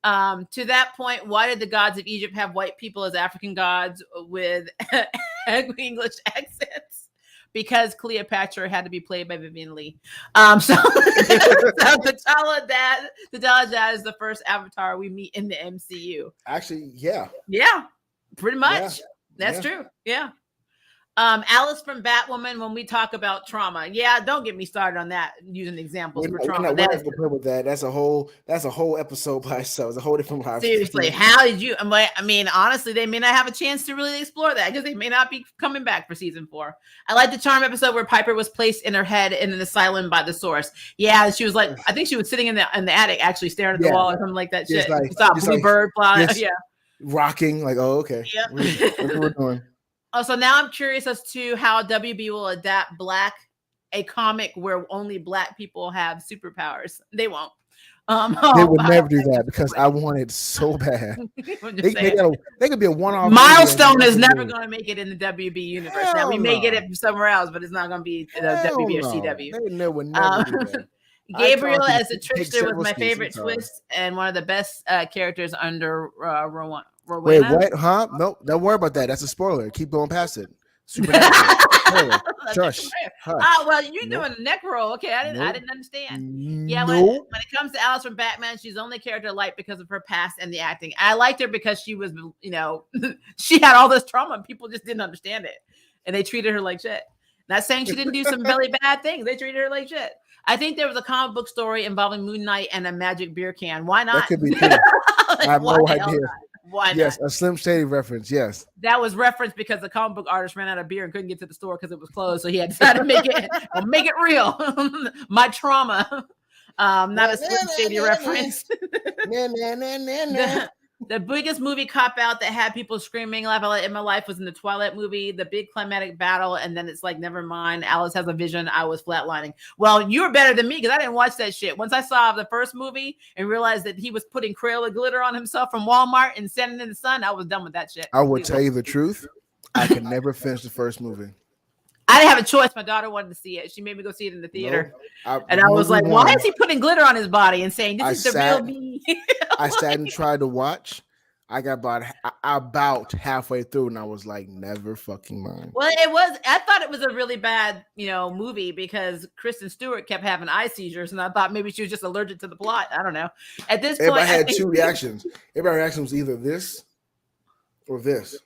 To that point, why did the gods of Egypt have white people as African gods with English accents? Because Cleopatra had to be played by Vivian Lee. So T'Challa Dad is the first avatar we meet in the MCU. Actually, yeah. Yeah, pretty much. Yeah. That's true. Yeah. Alice from Batwoman, when we talk about trauma. Yeah, don't get me started on that using examples for trauma. We're not with that. That's a whole episode by itself. It's a whole different life. Seriously, how did you? I mean, honestly, they may not have a chance to really explore that because they may not be coming back for season 4. I like the charm episode where Piper was placed in her head in an asylum by the source. Yeah, she was like, I think she was sitting in the attic, actually staring at the wall or something like that. Shit, saw a blue bird fly. Yeah, rocking like, oh, okay. Yeah, that's what we're doing. So now I'm curious as to how WB will adapt a comic where only Black people have superpowers. They won't. They would never do that because I want it so bad. They could be a one-off. Milestone is never going to make it in the WB universe. Now we may get it somewhere else, but it's not going to be the WB or CW. They would never do that. Gabriel thought as a he take trickster was several my seasons. favorite twist and one of the best characters under Rowena. Wait, what? Huh? No, don't worry about that. That's a spoiler. Keep going past it. Supernatural. Spoiler. Shush. Hush. Well, you're Nope. doing a neck roll. Okay, I Nope. didn't understand. Yeah, Nope. when it comes to Alice from Batman, she's the only character I like because of her past and the acting. I liked her because she was, she had all this trauma and people just didn't understand it. And they treated her like shit. Not saying she didn't do some really bad things. They treated her like shit. I think there was a comic book story involving Moon Knight and a magic beer can. Why not? That could be true. I have no idea. Why not? Yes, a Slim Shady reference. Yes. That was referenced because the comic book artist ran out of beer and couldn't get to the store because it was closed. So he had decided to make it real. My trauma. Not a Slim Shady reference. The biggest movie cop out that had people screaming laugh in my life was in the Twilight movie, the big climatic battle, and then it's like, never mind, Alice has a vision. I was flatlining. Well, you're better than me because I didn't watch that shit. Once I saw the first movie and realized that he was putting Crayola glitter on himself from Walmart and sending it in the sun, I was done with that shit. I will tell you the truth. I could never finish the first movie. I didn't have a choice. My daughter wanted to see it. She made me go see it in the theater. Nope. I was like, why is he putting glitter on his body and saying, this is the real me? I sat and tried to watch. I got about halfway through and I was like, never fucking mind. Well, I thought it was a really bad, movie because Kristen Stewart kept having eye seizures and I thought maybe she was just allergic to the plot. I don't know. At this point, I had two reactions. Everybody's reaction was either this or this.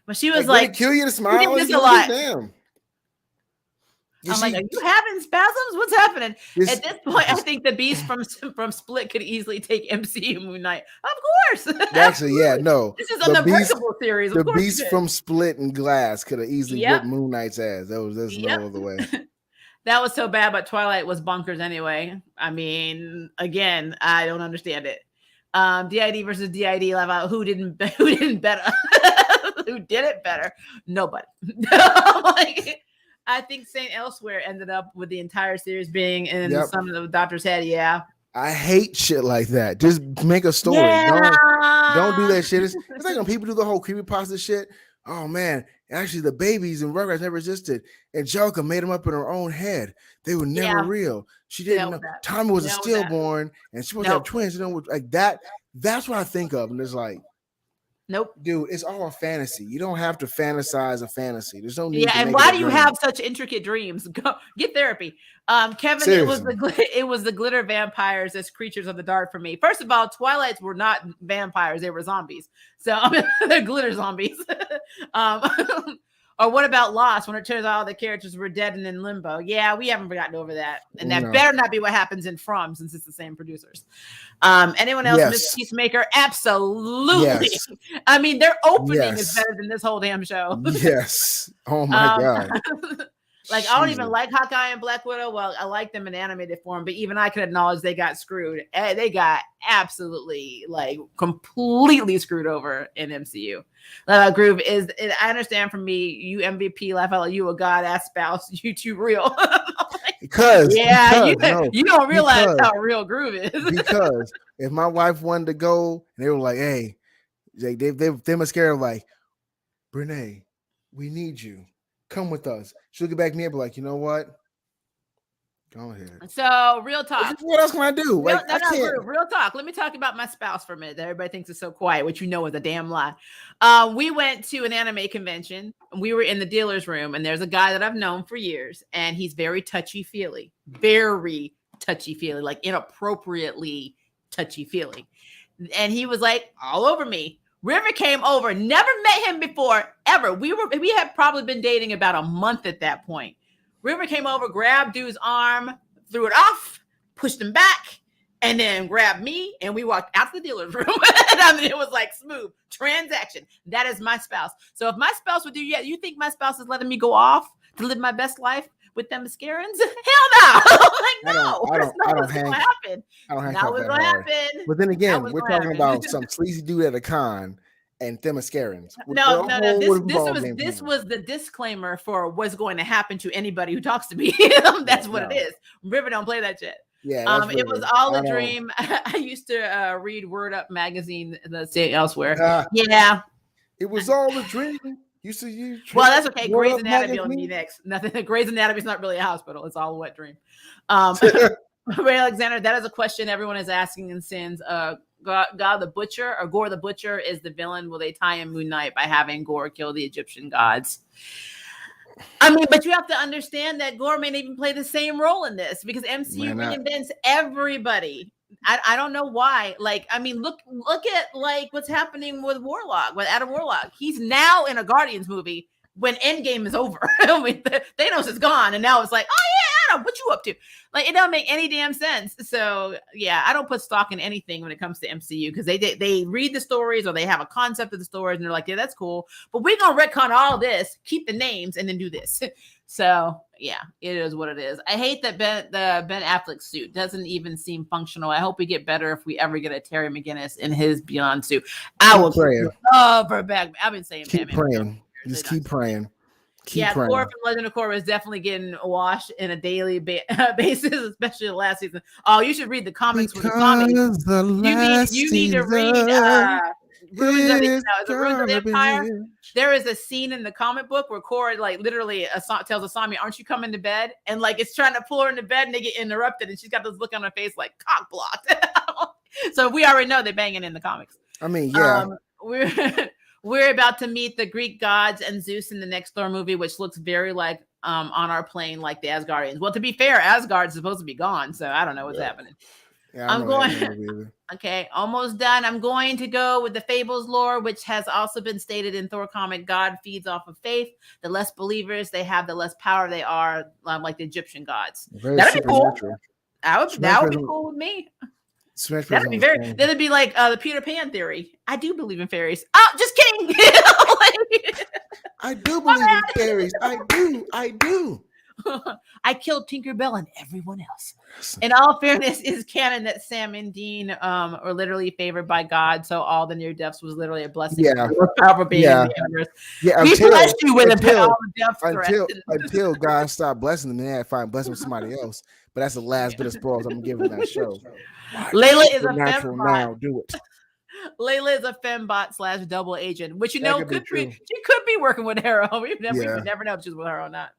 But she was like, kill you to smile. This a lot. Damn. I'm like, are you having spasms? What's happening? At this point, I think the Beast from Split could easily take MCU Moon Knight. Of course. Actually, yeah, no. This is an Unbreakable series. The Beast from Split and Glass could have easily whipped Moon Knight's ass. There's no other way. That was so bad, but Twilight was bonkers anyway. I mean, again, I don't understand it. DID versus DID. Who didn't better? Who did it better? Nobody. I think Saint Elsewhere ended up with the entire series being in some of the doctor's head. Yeah. I hate shit like that. Just make a story. Yeah. Don't do that shit. It's like when people do the whole creepypasta shit. Oh man, actually the babies and Rugrats never existed. Angelica made them up in her own head. They were never real. She didn't know. Tommy was a stillborn and she was have twins. Like that. That's what I think of. And it's like, nope, dude, it's all a fantasy. You don't have to fantasize a fantasy. There's no need. Yeah, and why do you have such intricate dreams? Go get therapy. Kevin, seriously. it was the glitter vampires as creatures of the dark for me. First of all, Twilights were not vampires; they were zombies. So they're glitter zombies. Or what about Lost when it turns out all the characters were dead and in limbo? Yeah, we haven't forgotten over that. And that better not be what happens in From since it's the same producers. Anyone else miss Peacemaker? Absolutely. Yes. I mean, their opening is better than this whole damn show. Yes. Oh my God. Like, I don't even like Hawkeye and Black Widow. Well, I like them in animated form, but even I could acknowledge they got screwed. They got absolutely, completely screwed over in MCU. Groove I understand from me, you MVP, laugh out, you a god-ass spouse, you too real. Because you don't realize how real Groove is. Because if my wife wanted to go, and they were like, hey, they must scare her like, Brene, we need you. Come with us. She'll get back to me and be like, you know what? Go ahead. So, real talk. What else can I do? Real talk. Let me talk about my spouse for a minute. Everybody thinks it's so quiet, which is a damn lie. We went to an anime convention. And we were in the dealer's room, and there's a guy that I've known for years, and he's very touchy-feely. Very touchy-feely, like inappropriately touchy-feely. And he was like all over me. River came over, never met him before, ever. We had probably been dating about a month at that point. River came over, grabbed dude's arm, threw it off, pushed him back, and then grabbed me, and we walked out to the dealer's room. I mean, it was like smooth transaction. That is my spouse. So if my spouse would do, you think my spouse is letting me go off to live my best life with them mascarons? Hell no. I don't hang. That was gonna happen. But then again, we're talking about some sleazy dude at a con and Themyscarans. No. This was the disclaimer for what's going to happen to anybody who talks to me. That's what it is. River don't play that shit. Yeah, it was all a dream. I used to read Word Up magazine, the Saint Elsewhere. Yeah, it was all a dream. You see, you. Well, that's okay. Roll Grey's Up Anatomy will be magazine? next. Nothing. Grey's Anatomy is not really a hospital. It's all a wet dream. Ray Alexander, that is a question everyone is asking in Sins. God the Butcher or Gore the Butcher is the villain. Will they tie in Moon Knight by having Gore kill the Egyptian gods? I mean, but you have to understand that Gore may even play the same role in this because MCU reinvents everybody. I don't know why. Like, I mean, look at like what's happening with Warlock, with Adam Warlock. He's now in a Guardians movie when Endgame is over. I mean, Thanos is gone, and now it's like, oh yeah, Adam, what you up to? Like, it don't make any damn sense. So yeah, I don't put stock in anything when it comes to MCU because they read the stories or they have a concept of the stories and they're like, yeah, that's cool, but we're gonna retcon all this, keep the names, and then do this. So yeah, it is what it is. I hate that Ben Affleck suit doesn't even seem functional. I hope we get better if we ever get a Terry McGinnis in his Beyond suit. I will love her back. I've been saying keep praying. Just keep praying. Keep praying. Korra from Legend of Korra is definitely getting washed in a daily basis, especially the last season. Oh, you should read the comics with the comics. You need to read Ruins of the Empire. There is a scene in the comic book where Korra like literally tells Asami, "Aren't you coming to bed?" And like it's trying to pull her into bed, and they get interrupted, and she's got this look on her face like cock blocked. So we already know they're banging in the comics. I mean, yeah, we're about to meet the Greek gods and Zeus in the next Thor movie, which looks very like on our plane like the Asgardians. Well, to be fair, Asgard's supposed to be gone, so I don't know what's happening. Yeah, I'm going. Okay, almost done. I'm going to go with the Fables lore, which has also been stated in Thor comic. God feeds off of faith. The less believers they have, the less power they are, like the Egyptian gods. That'd be cool. That would be cool with me. That'd be that'd be like the Peter Pan theory. I do believe in fairies. Oh, just kidding. I do believe in fairies. I do. I killed Tinkerbell and everyone else. In all fairness, is canon that Sam and Dean are literally favored by God, so all the near deaths was literally a blessing. Yeah, powerful being in the universe. Yeah, we blessed you with until God stopped blessing them, and they had to find blessing with somebody else. But that's the last bit of spoils I'm giving that show. Layla is a natural now. Do it. Layla is a fembot / double agent, which she could be working with Arrow. We never know if she's with her or not.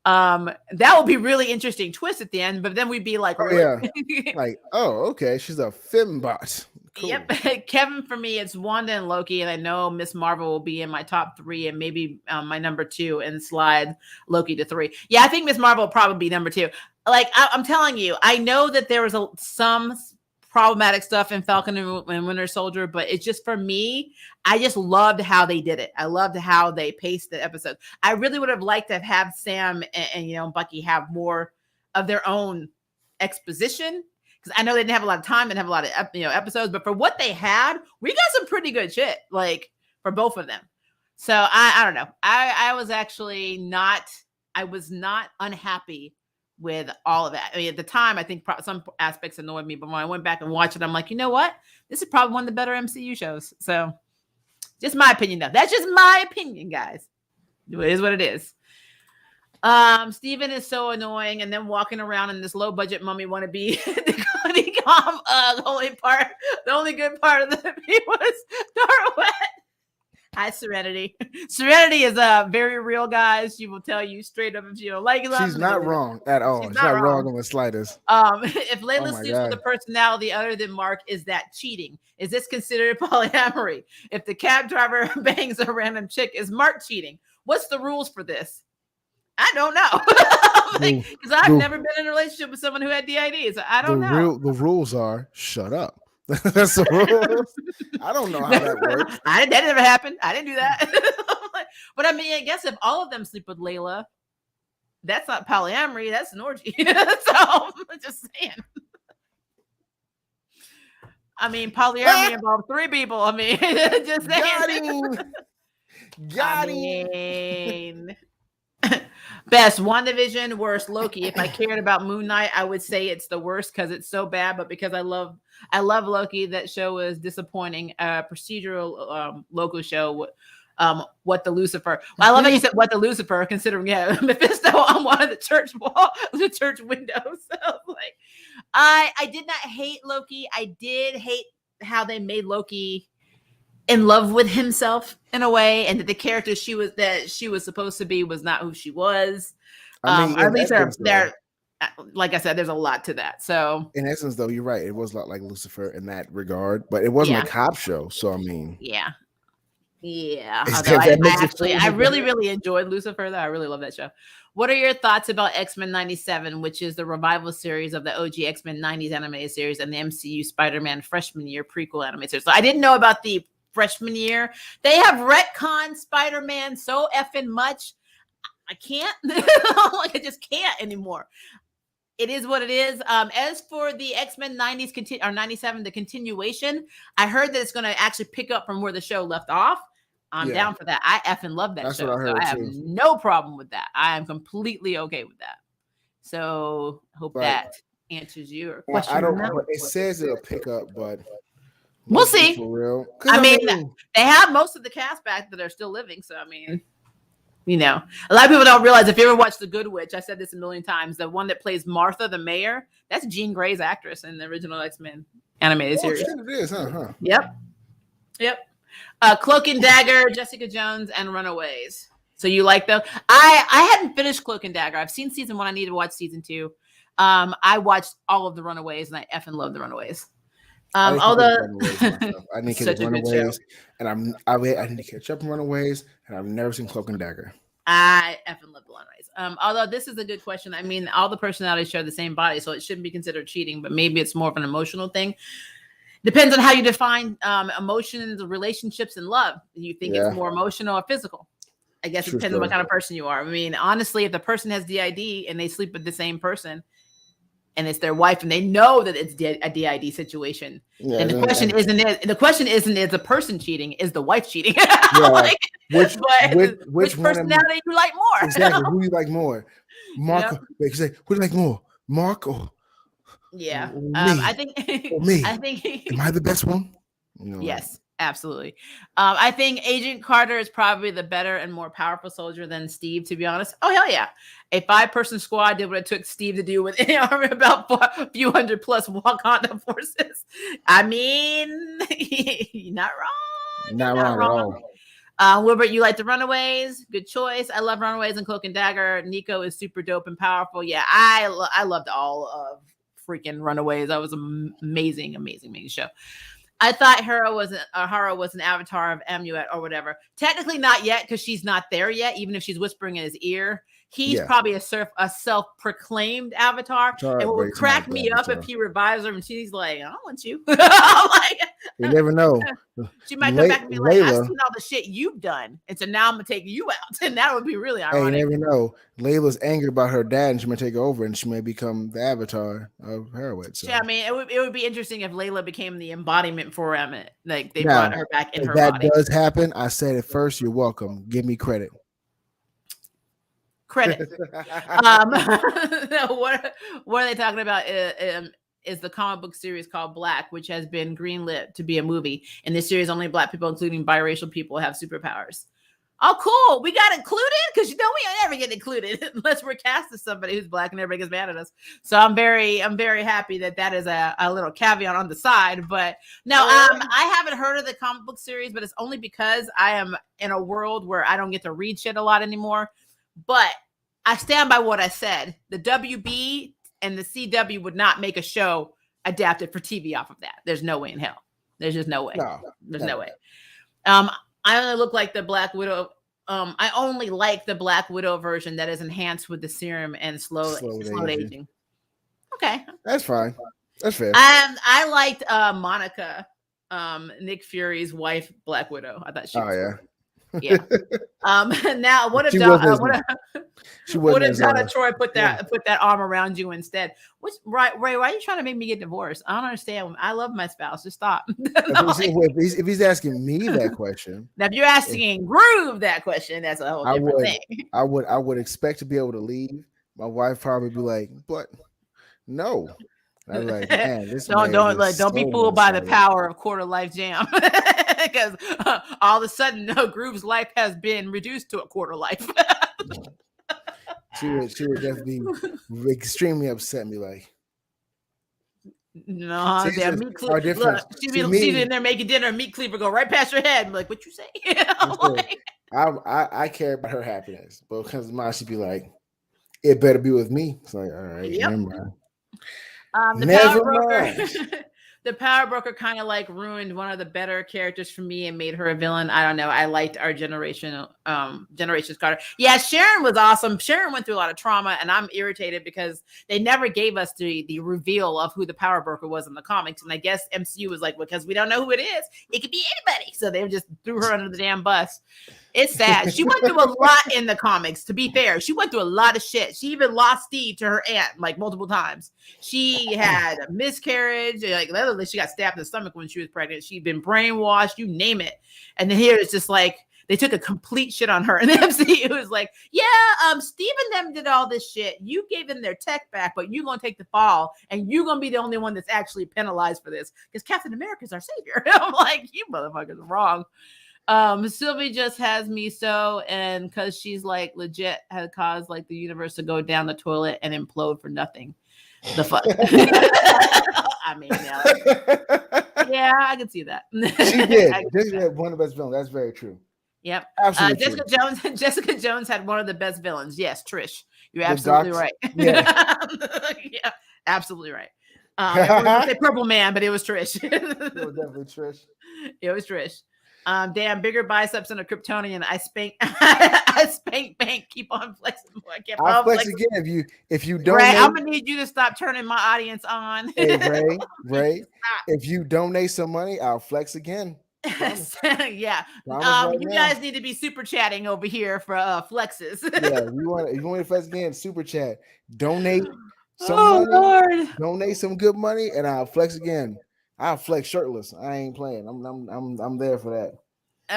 That would be really interesting twist at the end, but then we'd be like, okay, she's a fembot. Cool. Yep. Kevin, for me, it's Wanda and Loki, and I know Miss Marvel will be in my top 3 and maybe my number 2 and slide Loki to 3. Yeah, I think Miss Marvel will probably be number 2. Like I'm telling you, I know that there was some problematic stuff in Falcon and Winter Soldier, but it's just, for me, I just loved how they did it. I loved how they paced the episodes. I really would have liked to have Sam and Bucky have more of their own exposition, because I know they didn't have a lot of time and have a lot of episodes, but for what they had, we got some pretty good shit, like, for both of them. So I don't know. I was actually not unhappy with all of that. I mean, at the time, I think some aspects annoyed me, but when I went back and watched it, I'm like, you know what? This is probably one of the better MCU shows. So, just my opinion, though. That's just my opinion, guys. It is what it is. Steven is so annoying, and then walking around in this low-budget mummy wannabe. The only good part of the movie was Darwin. Hi, Serenity. Serenity is very real, guys. She will tell you straight up if you don't like it. She's not wrong at all. She's not wrong on the slightest. If Layla sleeps with a personality other than Mark, is that cheating? Is this considered polyamory? If the cab driver bangs a random chick, is Mark cheating? What's the rules for this? I don't know. Because I've never been in a relationship with someone who had DID, so I don't know. The rules are shut up. That's the rules. I don't know how that works. That never happened. I didn't do that. But I mean, I guess if all of them sleep with Layla, that's not polyamory. That's an orgy. So I'm just saying. I mean, polyamory involves 3 people. I mean, just saying. Got him. Best WandaVision, worst Loki. If I cared about Moon Knight, I would say it's the worst because it's so bad. But because I love Loki, that show was disappointing. Procedural local show. What the Lucifer? Well, I love how you said what the Lucifer, considering Mephisto on one of the church windows. So like, I did not hate Loki. I did hate how they made Loki in love with himself in a way, and that the character she was supposed to be was not who she was. I mean, Or at in least essence, though, they're like I said, there's a lot to that. So you're right. It was a lot like Lucifer in that regard, but it wasn't a yeah, cop show. So I mean, yeah. Yeah, if although that makes it I feel really, really enjoyed Lucifer, though. I really love that show. What are your thoughts about X-Men 97, which is the revival series of the OG X-Men 90s animated series and the MCU Spider-Man freshman year prequel animated series? So I didn't know about the freshman year. They have retconned Spider-Man so effing much. I can't. Like, I just can't anymore. It is what it is. As for the X-Men 90s or 97, the continuation, I heard that it's going to actually pick up from where the show left off. I'm down for that. I effing love that That's show. what I heard I have too. no problem with that. I am completely okay with that. So hope that answers your question. I don't. But it says it'll pick up, but we'll see. For real. I mean, they have most of the cast back that are still living. So I mean, you know, a lot of people don't realize, if you ever watched The Good Witch, I said this a million times, the one that plays Martha the mayor, that's Jean Grey's actress in the original X-Men animated series. Shit, it is, huh? Yep. Cloak and Dagger, Jessica Jones, and Runaways. So you like those? I hadn't finished Cloak and Dagger. I've seen season 1. I need to watch season 2. I watched all of the Runaways, and I effing love the Runaways. Although I need to catch Runaways, and I need to catch up on Runaways, and I've never seen Cloak and Dagger. I effing love the Runaways. Although this is a good question. I mean, all the personalities share the same body, so it shouldn't be considered cheating, but maybe it's more of an emotional thing. Depends on how you define emotions, relationships, and love. You think it's more emotional or physical? I guess it depends on what kind of person you are. I mean, honestly, if the person has DID and they sleep with the same person, and it's their wife, and they know that it's a DID situation, and the question isn't is the person cheating, is the wife cheating? Like, which personality you like more? Exactly. Who you like more? Mark. Yep. Who do you like more? Mark or yeah. Me? I think me. I think am I the best one? No, yes, absolutely. I think Agent Carter is probably the better and more powerful soldier than Steve, to be honest. Oh, hell yeah. A 5-person squad did what it took Steve to do with about a few hundred plus Wakanda forces. I mean, you're not wrong. Not wrong at all. Wilbert, you like the Runaways? Good choice. I love Runaways and Cloak and Dagger. Nico is super dope and powerful. Yeah, I loved all of freaking Runaways. That was an amazing show. I thought Hera was an avatar of Amuet or whatever. Technically not yet, because she's not there yet, even if she's whispering in his ear. He's probably a self-proclaimed avatar. And what would crack me up if he revives her and she's like, I don't want you. Like, you never know. She might come back and be like, I've seen all the shit you've done, and so now I'm gonna take you out. And that would be really ironic. You never know. Layla's angry about her dad, and she may take over, and she may become the avatar of Heroin. So. Yeah, I mean, it would be interesting if Layla became the embodiment for Emmett. Like, they brought her back in her body. If that does happen, I said it first. You're welcome. Give me credit. What are they talking about? Is the comic book series called Black, which has been greenlit to be a movie. In this series, only Black people, including biracial people, have superpowers. Oh, cool. We got included? Because we never get included unless we're cast as somebody who's Black and everybody gets mad at us. So I'm very happy that is a little caveat on the side. But no, I haven't heard of the comic book series, but it's only because I am in a world where I don't get to read shit a lot anymore. But I stand by what I said. The WB and the CW would not make a show adapted for TV off of that. There's no way in hell. There's just no way. There's no way. I only look like the Black Widow. I only like the Black Widow version that is enhanced with the serum and slow aging. Okay. That's fine. That's fair. I liked Monica, Nick Fury's wife, Black Widow. I thought she was cool. Yeah. Now what if Donna Troy put that arm around you instead? Ray, why are you trying to make me get divorced? I don't understand. I love my spouse. Just stop. If he's asking me that question. Now, if you're asking Groove that question, that's a whole different thing. I would expect to be able to leave. My wife probably be like, "But no." I'm like, man, this don't be fooled by the power of quarter life jam, because all of a sudden, Groove's life has been reduced to a quarter life. She would definitely be extremely upset and be like, No, damn meat our cleaver. Look, difference. she's See me, in there making dinner. Meat cleaver go right past your head. I'm like, what you say? I care about her happiness, but because mine, she'd be like, it better be with me. It's like, all right, Yep. never mind. The Never power broker. mind. The power broker kind of like ruined one of the better characters for me and made her a villain. I don't know. I liked our generation's Carter. Yeah, Sharon was awesome. Sharon went through a lot of trauma, and I'm irritated because they never gave us the reveal of who the power broker was in the comics. And I guess MCU was like, because we don't know who it is, it could be anybody. So they just threw her under the damn bus. It's sad. She went through a lot in the comics, to be fair. She went through a lot of shit. She even lost Steve to her aunt like multiple times. She had a miscarriage. Like literally, she got stabbed in the stomach when she was pregnant. She'd been brainwashed, you name it. And then here it's just like they took a complete shit on her. And the MCU was like, yeah, Steve and them did all this shit. You gave them their tech back, but you're going to take the fall. And you're going to be the only one that's actually penalized for this. Because Captain America's our savior. I'm like, you motherfuckers are wrong. Sylvie just has me so, and because she's like legit had caused like the universe to go down the toilet and implode for nothing. The fuck. I mean, yeah, I can see that. She did. This is one of the best villains. That's very true. Yep. Absolutely. Jessica Jones had one of the best villains. Yes, Trish. You're absolutely right. Yeah. Yeah, absolutely right. Everyone would say Purple Man, but it was Trish. It was definitely Trish. It was Trish. Damn, bigger biceps than a Kryptonian. I spank bank. Keep on flexing. I'll flex again if you donate. Ray, I'm gonna need you to stop turning my audience on. Hey, Ray, if you donate some money, I'll flex again. Yeah. You guys need to be super chatting over here for flexes. Yeah, you want to flex again? Super chat. Donate some money. Lord. Donate some good money, and I'll flex again. I'll flex shirtless. I ain't playing. I'm there for that.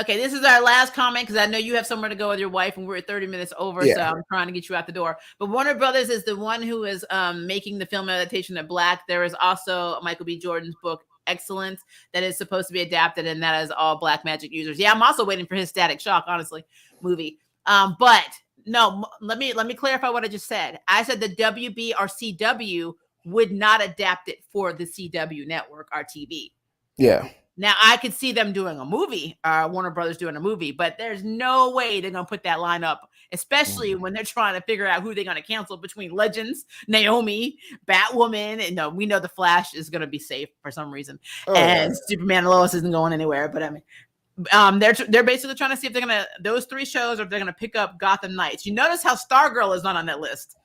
Okay, this is our last comment because I know you have somewhere to go with your wife, and we're at 30 minutes over, so I'm trying to get you out the door. But Warner Brothers is the one who is making the film adaptation of Black. There is also Michael B. Jordan's book Excellence that is supposed to be adapted, and that is all black magic users. Yeah, I'm also waiting for his Static Shock, honestly, movie. But no, let me clarify what I just said. I said the WB or CW would not adapt it for the CW network or TV. Yeah. Now I could see them doing a movie, Warner Brothers doing a movie, but there's no way they're gonna put that line up, especially when they're trying to figure out who they're gonna cancel between Legends, Naomi, Batwoman, and no, we know the Flash is gonna be safe for some reason, and Superman and Lois isn't going anywhere. But I mean, they're basically trying to see if they're gonna those three shows or if they're gonna pick up Gotham Knights. You notice how Stargirl is not on that list,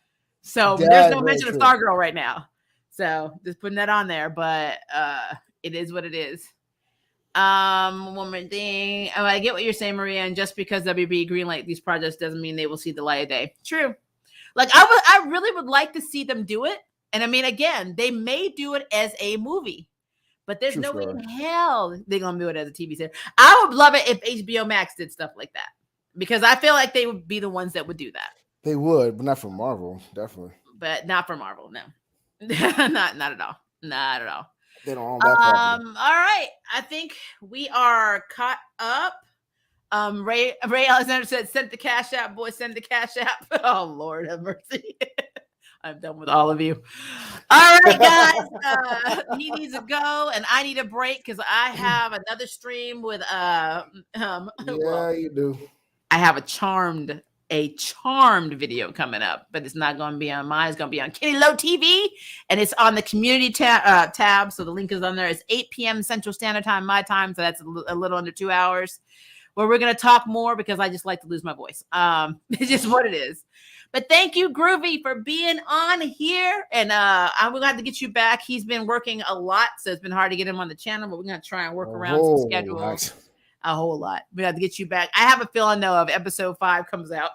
so there's no mention of Stargirl right now. So just putting that on there, but it is what it is. One more thing. I get what you're saying, Maria, and just because WB greenlight these projects doesn't mean they will see the light of day. True. Like I really would like to see them do it. And I mean, again, they may do it as a movie, but there's no way in hell they're gonna do it as a TV series. I would love it if HBO Max did stuff like that, because I feel like they would be the ones that would do that. They would, but not for Marvel, definitely. But not for Marvel, no. not at all. Not at all. They don't own that property. All right. I think we are caught up. Ray Alexander said, send the cash app, boy, send the cash app. Oh, Lord have mercy. I'm done with all of you. All right, guys. He needs to go, and I need a break because I have another stream with yeah, you do. I have a charmed video coming up, but it's not going to be on mine. It's going to be on Kenny Low TV, and it's on the community tab. So the link is on there. It's 8 p.m. Central Standard Time, my time. So that's a little under 2 hours, where we're going to talk more because I just like to lose my voice. It's just what it is. But thank you, Groovy, for being on here. And I'm going to have to get you back. He's been working a lot, so it's been hard to get him on the channel, but we're going to try and work around some schedules. Nice. A whole lot. We have to get you back. I have a feeling though, if episode 5 comes out,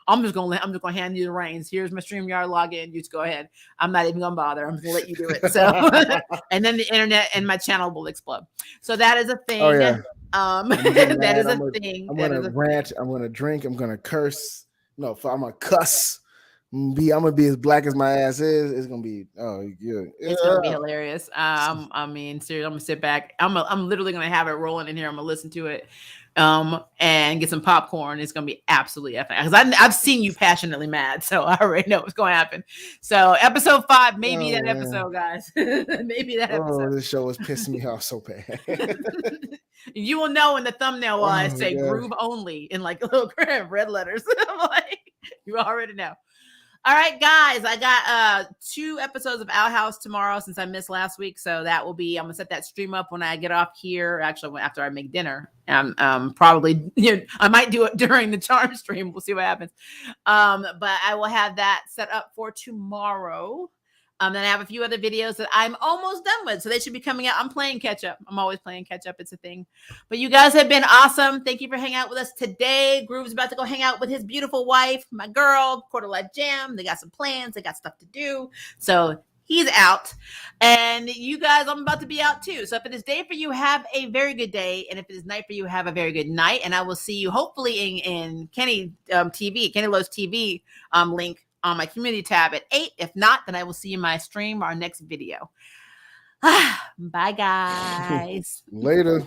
I'm just gonna hand you the reins. Here's my StreamYard login. You just go ahead. I'm not even gonna bother. I'm just gonna let you do it. So, and then the internet and my channel will explode. So that is a thing. Oh, yeah. That is a thing. I'm gonna rant. I'm gonna drink. I'm gonna curse. No, I'm gonna cuss. I'm gonna be as black as my ass is. It's gonna be It's gonna be hilarious. I mean, seriously, I'm gonna sit back. I'm literally gonna have it rolling in here. I'm gonna listen to it and get some popcorn. It's gonna be absolutely epic because I've seen you passionately mad, so I already know what's going to happen. So episode 5, maybe that episode, guys. Maybe that episode. This show is pissing me off so bad. You will know in the thumbnail while I say Groove only in like little red letters. Like, you already know. All right, guys, I got 2 episodes of Outhouse tomorrow since I missed last week. So that will be, I'm going to set that stream up when I get off here. Actually, after I make dinner. Probably, I might do it during the charm stream. We'll see what happens. But I will have that set up for tomorrow. Then I have a few other videos that I'm almost done with. So they should be coming out. I'm playing catch up. I'm always playing catch up. It's a thing. But you guys have been awesome. Thank you for hanging out with us today. Groove's about to go hang out with his beautiful wife, my girl, Quarter Life Jam. They got some plans. They got stuff to do. So he's out. And you guys, I'm about to be out too. So if it is day for you, have a very good day. And if it is night for you, have a very good night. And I will see you hopefully in Kenny TV, Kenny Lowe's TV link on my community tab at 8. If not, then I will see you in my stream or our next video. Bye, guys. Later.